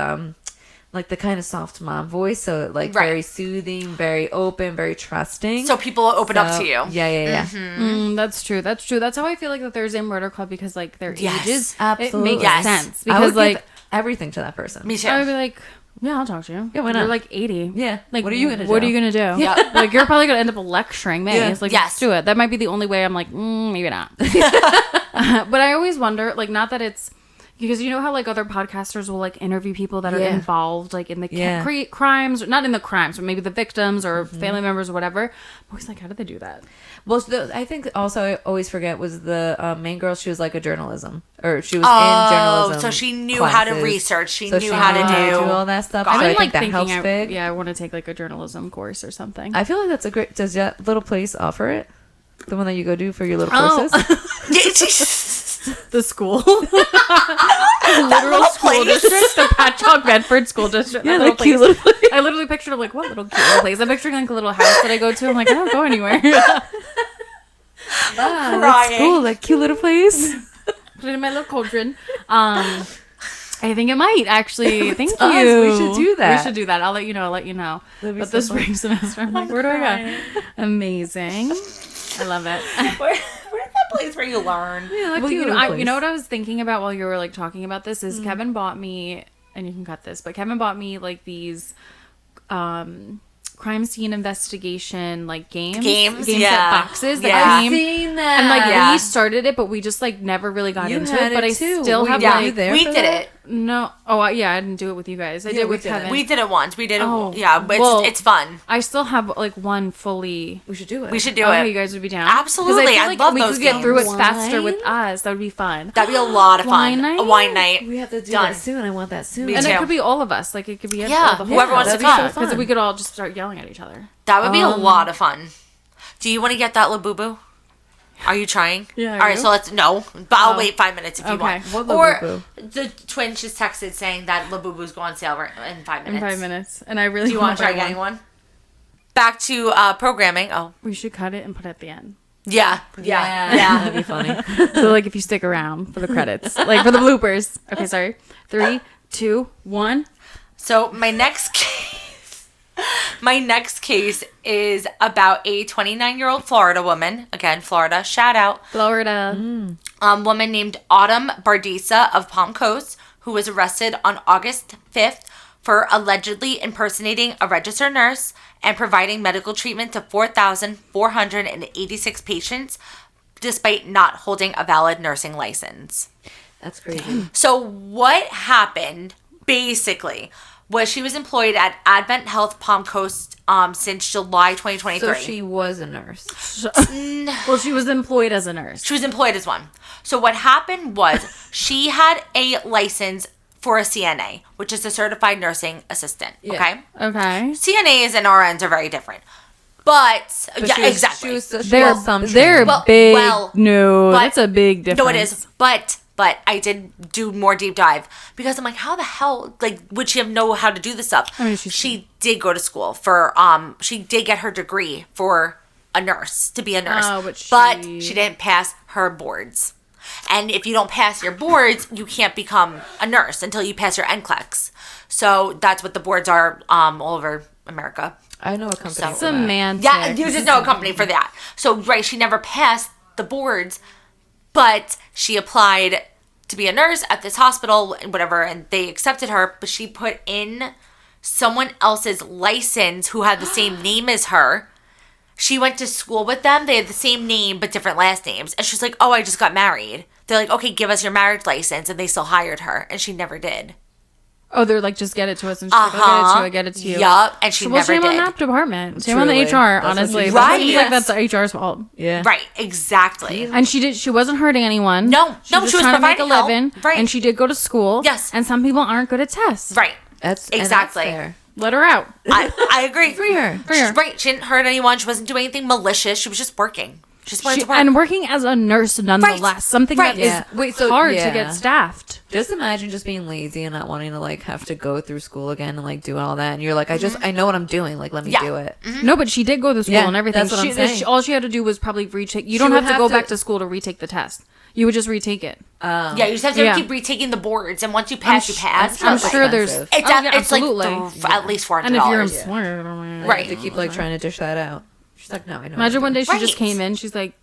kind of soft mom voice, so like very soothing, very open, very trusting. So people open up to you. Yeah. Mm-hmm. That's true. That's how I feel like the Thursday Murder Club, because like their ages, absolutely, it makes sense. Because I would like give everything to that person. Me too. I would be like, yeah, I'll talk to you. Yeah, why not? You're like 80. Yeah. Like, what are you gonna do? What are you gonna do? Yeah. Like, you're probably gonna end up lecturing me. Yeah. It's like, let's do it. That might be the only way. I'm like, maybe not. But I always wonder, like, not that it's because you know how like other podcasters will like interview people that are involved like in the crimes, not in the crimes, but maybe the victims or family members or whatever. I'm always like, how did they do that? Well, I think also I always forget was the main girl. She was like she was in journalism. So she knew classes. how to research. She knew how to do all that stuff. I'm so I like think that thinking, helps big. I want to take like a journalism course or something. I feel like that's a great. Does that little place offer it? The one that you go do for your little courses? The school. Literal school district. The Patchogue Bedford School District. Yeah, that cute little place. I literally pictured, I'm like, what little cute little place? I'm picturing like a little house that I go to. I'm like, I don't go anywhere. Wow, that's cool. That cute little place. Put it in my little cauldron. I think it might actually. Thank you. We should do that. We should do that. I'll let you know. But the spring semester, I'm like, where do I go? Amazing. I love it. Where's that place where you learn? Yeah, like well, you know what I was thinking about while you were like talking about this is Kevin bought me, and you can cut this, but Kevin bought me like these crime scene investigation like games at boxes that came. I've seen that. And like we started it, but we just like never really got into it. But I still have like we did it. No, I didn't do it with you guys. I did it with Kevin. We did it once. We did it. But it's fun. I still have like one fully. We should do it. We should do it. You guys would be down. Absolutely. I love those games. We could get through it faster with us. That would be fun. That'd be a lot of fun. A wine night. We have to do that soon. I want that soon. And it could be all of us. Like it could be whoever wants to come. Because we could all just start yelling at each other. That would be a lot of fun. Do you want to get that Labubu? Are you trying? Yeah. All right, so let's but I'll wait 5 minutes if you want. What or the twins just texted saying that Labubu's go on sale in 5 minutes. In 5 minutes, and I really do you want to try getting one? Back to programming. Oh, we should cut it and put it at the end. Yeah. That'd be funny. So like if you stick around for the credits, like for the bloopers. Okay, sorry. 3, 2, 1. So my next case is about a 29-year-old Florida woman. Again, Florida. Shout out. Florida. Woman named Autumn Bardisa of Palm Coast, who was arrested on August 5th for allegedly impersonating a registered nurse and providing medical treatment to 4,486 patients despite not holding a valid nursing license. That's crazy. So what happened, basically, was she was employed at Advent Health Palm Coast since July 2023. So she was a nurse. Well, she was employed as a nurse. She was employed as one. So what happened was she had a license for a CNA, which is a certified nursing assistant. Yeah. Okay. CNAs and RNs are very different. But exactly. They're big. No, that's a big difference. No, it is. But I did do more deep dive because I'm like, how the hell, like, would she know how to do this stuff? I mean, she did go to school for, she did get her degree for a nurse, to be a nurse. Oh, but she didn't pass her boards. And if you don't pass your boards, you can't become a nurse until you pass your NCLEX. So that's what the boards are all over America. I know a company for semantics. Yeah, you just know a company for that. So, she never passed the boards, but she applied to be a nurse at this hospital and whatever, and they accepted her, but she put in someone else's license who had the same name as her. She went to school with them. They had the same name, but different last names. And she's like, oh, I just got married. They're like, okay, give us your marriage license. And they still hired her. And she never did. Oh, they're like, just get it to us. And she's like, I'll get it to you. Yup. And she never did. Shame on that department. Shame on the HR, honestly. Right. Like, that's the HR's fault. Yeah. Right. Exactly. And she wasn't hurting anyone. No. She was trying to make a living. Right. And she did go to school. Yes. And some people aren't good at tests. Right. That's exactly. fair. Let her out. I agree. Free her. She's right. She didn't hurt anyone. She wasn't doing anything malicious. She was just working. Just wanted to work. And working as a nurse, nonetheless. Right. Something that is hard to get staffed. Just imagine just being lazy and not wanting to like have to go through school again and like do all that. And you're like, I know what I'm doing. Like, let me do it. No, but she did go to school and everything. That's what I'm saying. All she had to do was probably retake. You don't have to go back to school to retake the test. You would just retake it. Yeah, you just have to keep retaking the boards, and once you pass, you pass. I'm sure there's. It's absolutely. like at least $400. And if you're employer, right, to keep like trying to dish that out. She's like, no, I know. Imagine one day she just came in. She's like,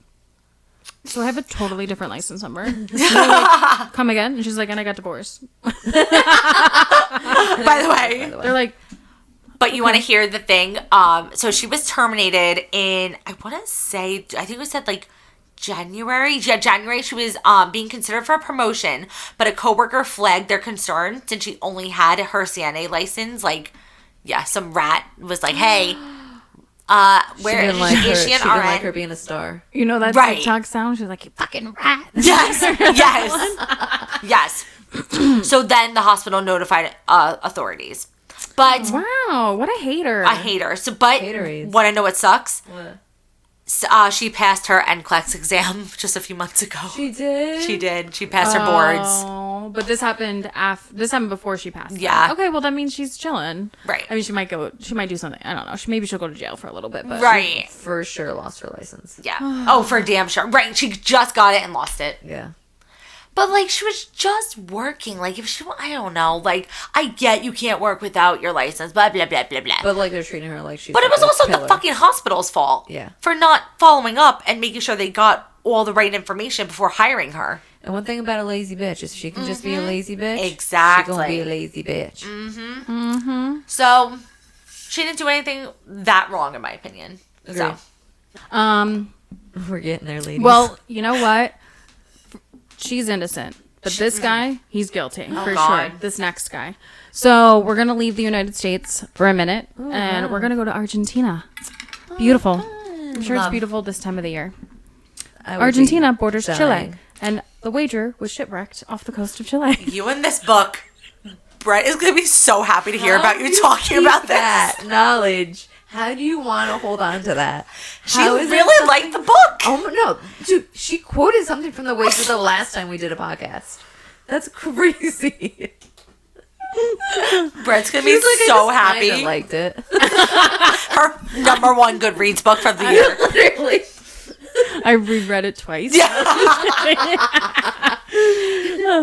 so I have a totally different license number. Like, come again? And she's like, and I got divorced. By the way, they're like, but you want to hear the thing? So she was terminated in, I want to say, I think it said like January. Yeah, January. She was being considered for a promotion, but a coworker flagged their concern since she only had her CNA license. Like, yeah, some rat was like, hey. Where is she? Is she an RN? She didn't like her being a star. You know that TikTok sound? She's like, you fucking rat. Yes. Yes. So then the hospital notified authorities. But wow, what a hater. I hate her. So, but want to know what sucks? What? She passed her NCLEX exam just a few months ago. She did? She did. She passed her boards. Oh, but this happened before she passed. Yeah. Okay, well that means she's chilling. Right. I mean, she might do something. I don't know. Maybe she'll go to jail for a little bit, but right. She for sure lost her license. Yeah. Oh, for damn sure. Right. She just got it and lost it. Yeah. But, like, she was just working. Like, if she, I don't know. Like, I get you can't work without your license, blah, blah, blah, blah, blah. But, like, they're treating her like she's But it was also the fucking hospital's fault. Yeah. For not following up and making sure they got all the right information before hiring her. And one thing about a lazy bitch is she can just be a lazy bitch. Exactly. She gonna be a lazy bitch. So, she didn't do anything that wrong, in my opinion. Agreed. So. We're getting there, ladies. Well, you know what? She's innocent. But this guy, he's guilty for sure. This next guy. So we're going to leave the United States for a minute. And we're going to go to Argentina. Beautiful. I'm sure it's beautiful this time of the year. Argentina borders Chile. And the wager was shipwrecked off the coast of Chile. You in this book. Brett is going to be so happy to hear about you talking about this. That knowledge. How do you want to hold on to that? She really liked the book. Oh, no. Dude, she quoted something from the wager the last time we did a podcast. That's crazy. Brett's going to be like, so happy. I liked it. Her number one Goodreads book for the year. Literally. I reread it twice. Yeah.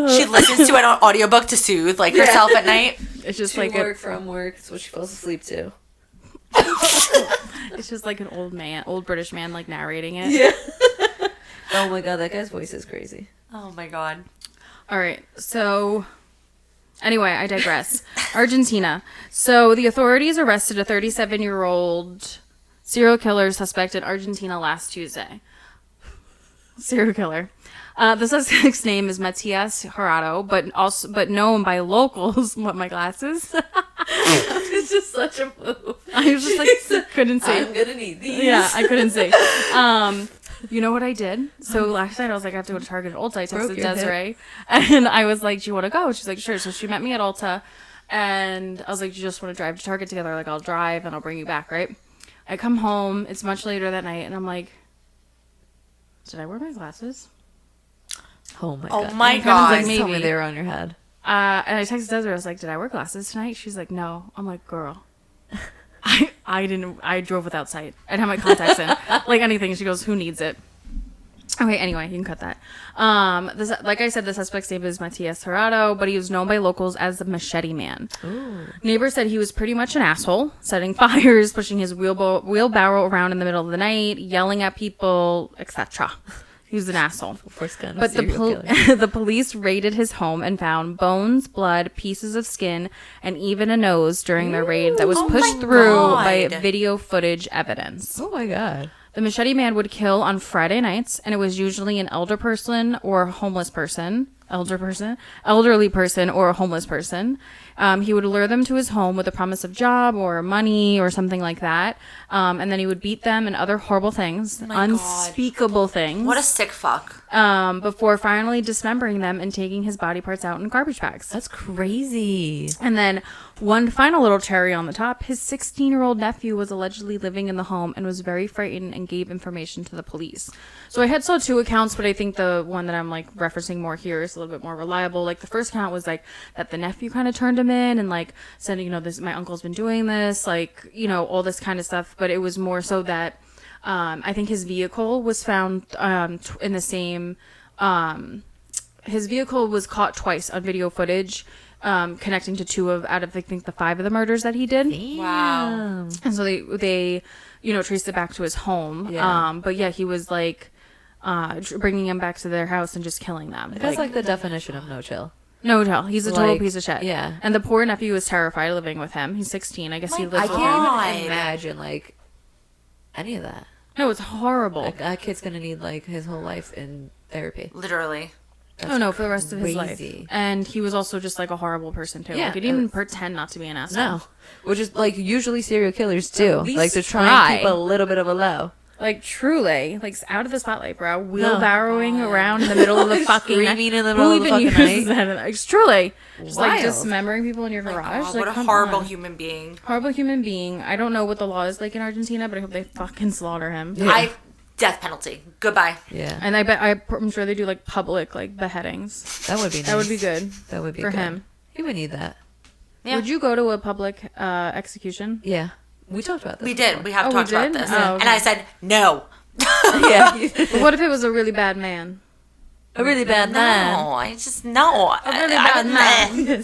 She listens to it on audiobook to soothe herself at night. It's just from work. It's what she falls asleep to. It's just like an old British man narrating it. Yeah. Oh my god, that guy's voice is crazy. Oh my god. All right. So anyway, I digress. Argentina. So the authorities arrested a 37-year-old serial killer suspect in Argentina last Tuesday. Serial killer. The suspect's name is Matias Jurado, but known by locals. What, my glasses? It's just such a move. I was just couldn't see. I'm gonna need these. Yeah, I couldn't see. You know what I did? So last night I was like, I have to go to Target at Ulta. I texted Desiree, and I was like, do you want to go? She's like, sure. So she met me at Ulta, and I was like, do you just want to drive to Target together? Like, I'll drive and I'll bring you back, right? I come home. It's much later that night, and I'm like, did I wear my glasses? Oh my god. Oh my god. Like, maybe. Tell me they were on your head. And I texted Desiree. I was like, did I wear glasses tonight? She's like, no. I'm like, girl. I didn't. I drove without sight. I didn't have my contacts in. Like anything. She goes, who needs it? Okay, anyway, you can cut that. Like I said, the suspect's name is Matias Jurado, but he was known by locals as the Machete Man. Ooh. Neighbors said he was pretty much an asshole, setting fires, pushing his wheelbarrow around in the middle of the night, yelling at people, etc. He was an asshole. But the police raided his home and found bones, blood, pieces of skin, and even a nose during their raid that was pushed through by video footage evidence. Oh my god. The Machete Man would kill on Friday nights, and it was usually an elder person or a homeless person. elderly person, or a homeless person. He would lure them to his home with a promise of job or money or something like that. And then he would beat them and other horrible things, unspeakable things. What a sick fuck. Before finally dismembering them and taking his body parts out in garbage bags. That's crazy. And then one final little cherry on the top, his 16-year-old nephew was allegedly living in the home and was very frightened and gave information to the police. So I had saw two accounts, but I think the one that I'm like referencing more here is a little bit more reliable. Like the first account was like that the nephew kind of turned him in and like said, you know, this, my uncle's been doing this, like, you know, all this kind of stuff. But it was more so that I think his vehicle was found in the same, his vehicle was caught twice on video footage, connecting to two out of, I think, the 5 of the murders that he did. Wow. And so they, you know, traced it back to his home. Yeah. But yeah, he was like, bringing them back to their house and just killing them. That's like the definition of no chill. No chill. He's a total Like, piece of shit. yeah. And the poor nephew was terrified living with him. He's 16. I guess he lived I with him. can't even imagine like any of that. No, it's horrible. Like that kid's gonna need like his whole life in therapy. Literally. Oh no, for the rest of his crazy. life. And he was also just like a horrible person too. Yeah, Like, he didn't even pretend not to be an asshole. No, which is like usually serial killers do. least Like to try try. and keep a little bit of a low. Like truly, like out of the spotlight, bro. Wheelbarrowing around in the middle of the fucking Screaming in the middle of the fucking uses night. that? Like, truly, just like Wild. dismembering people in your garage. God, like, what a come horrible on. human being. Horrible human being. I don't know what the law is like in Argentina, but I hope they fucking slaughter him. Yeah. Death penalty. Goodbye. Yeah, And I'm sure they do like public like beheadings. that would be nice. That would be good That would be for good. him. He would need that. Yeah. Would you go to a public execution? Yeah, we talked about this. We did. before. We have Oh, we talked about did? this. Oh, okay. And I said, no. Yeah, But what if it was a really bad man? a really bad man. No, I just, no. A really I bad would- man.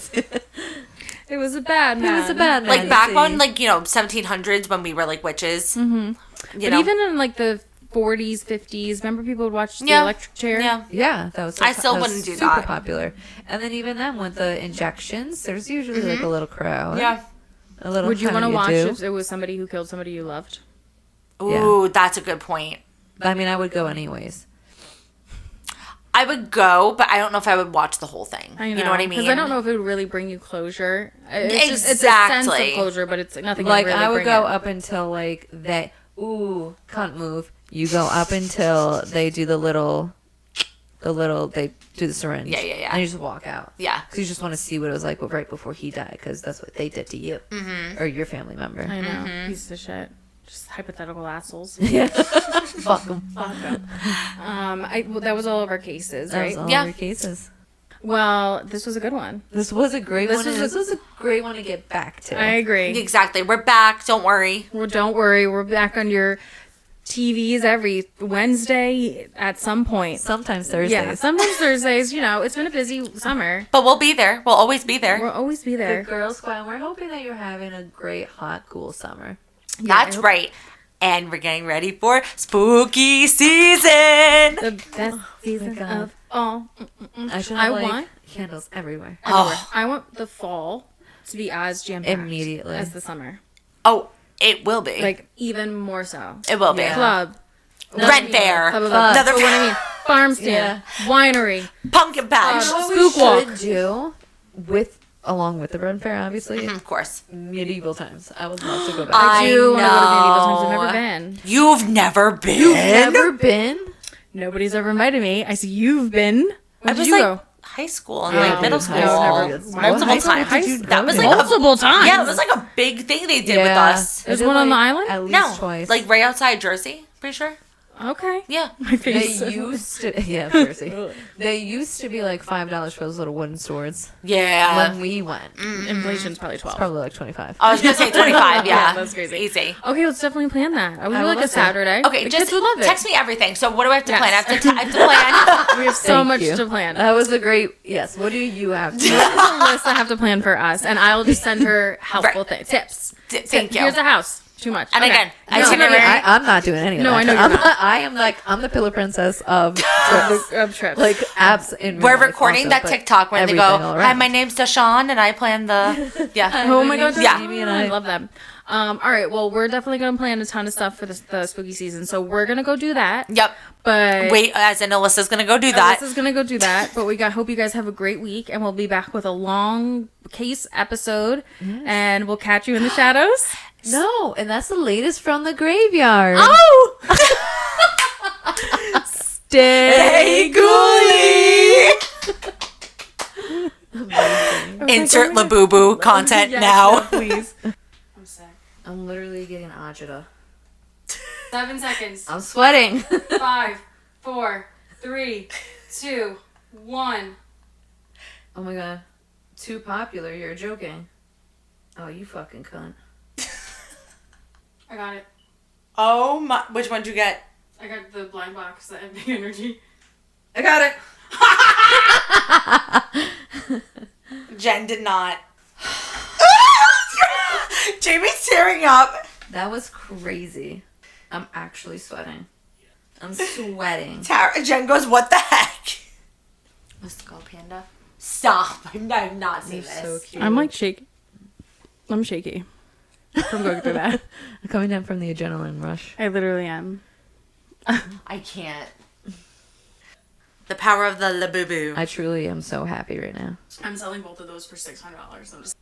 It was a bad man. It was a bad man. Like back See. on, like, you know, 1700s when we were like witches. Mm-hmm. But even in like the 40s, 50s, remember people would watch the Yeah. electric chair? Yeah. Yeah, that was. I still that was wouldn't do super that. popular. And then even then, with the injections, there's usually like a little crowd. Yeah. A little. Would you how want to do watch do? if it was somebody who killed somebody you loved? Ooh, that's a good point. I mean, I would go anyways. I would go, but I don't know if I would watch the whole thing. I know. You know what I mean? Because I don't know if it would really bring you closure. It's a sense Exactly. of closure, but it's nothing Like would really I would bring go it. up until like they. Ooh, can't move. You go up until they do the little. They do the syringe. Yeah, yeah, yeah. And you just walk out. Yeah. Because you just want to see what it was like right before he died, because that's what they did to you or your family member. I know. Mm-hmm. Pieces of shit. Just hypothetical assholes. Yeah. Fuck them. Well, that was all of our cases, That right? was all Yeah. your cases. Well, this was a good one. This was a great one. was This was a great one to get back to. I agree. Exactly. We're back. Don't worry. Well, don't worry. We're back on your TVs every Wednesday at some point. Sometimes Thursdays. Yeah, sometimes Thursdays. You know, it's been a busy summer. But we'll be there. We'll always be there. We'll always be The there. Girl Squad. We're hoping that you're having a great, hot, cool summer. That's right. And we're getting ready for spooky season. The best season God. of all. I should I have, like, want- candles everywhere. Oh. I want the fall to be as jam-packed Immediately. as the summer. Oh, it will be. Like, even more so. it will be. Yeah. Club. Rent fair. Blah, blah, blah. Another But what I mean, farm stand, winery. pumpkin patch. You know what Spook we walk. should do along with the Run Fair, obviously, Of course. medieval times. I would love to go back. I I do want to go to medieval times. I've know. never been. You've never been. Never been? Nobody's ever invited me. I see you've been. When I did was you like go? high school and Yeah, like middle dude, school. high school. What Multiple high school times. did you That go was to? like Multiple times. Yeah, it was like a big thing they did with us. I There's did, one on the island? At least No, twice. like right outside Jersey. Pretty sure. Okay. Yeah. My face. They used to, yeah, seriously. They used to be like $5 for those little wooden swords Yeah. when we went. Inflation's probably 12. Probably like 25. I was gonna say 25. Yeah, that's crazy. Easy. Okay, let's definitely plan that. I would I do would like a love to. Saturday. Okay, The just kids would love it. text me everything. So what do I have to Yes. plan? I have to plan. We have so Thank much you. to plan. That was a great, yes. What do you have to Alyssa have to plan for us, and I'll just send her helpful Right. tips. Thank you. Here's a house. Too much. And Okay. again, No, itinerary. I'm not doing any of No, that. I know you're I'm not. I am like, I'm the pillow princess of trips. of trips. Like, abs in real We're life recording also, that but TikTok when they go, everything all "Hi, around. my name's Deshawn, and I plan the." Yeah. oh my god, Yeah. Amy and I love them. All right. Well, we're definitely going to plan a ton of stuff for the spooky season. So we're going to go do that. Yep. But wait, as in Alyssa's going to go do that. Alyssa's going to go do that. But hope you guys have a great week. And we'll be back with a long case episode. Yes. And we'll catch you in the shadows. No. And that's the latest from the graveyard. Oh! Stay ghouly! Insert Labubu content now. Please. I'm sick. I'm literally getting agita. 7 seconds. I'm sweating. 5, 4, 3, 2, 1. Oh my god. Too popular. You're joking. Oh, you fucking cunt. I got it. Oh my. Which one did you get? I got the blind box, the big energy. I got it. Jen did not. Jamie's tearing up. That was crazy. I'm actually sweating. I'm sweating. Jen goes, what the heck? What's the call, Panda? Stop. I've not seen this. So cute. I'm like shaky. I'm shaky from going through that. I'm coming down from the adrenaline rush. I literally am. I can't. The power of the Labubu. I truly am so happy right now. I'm selling both of those for $600. I'm just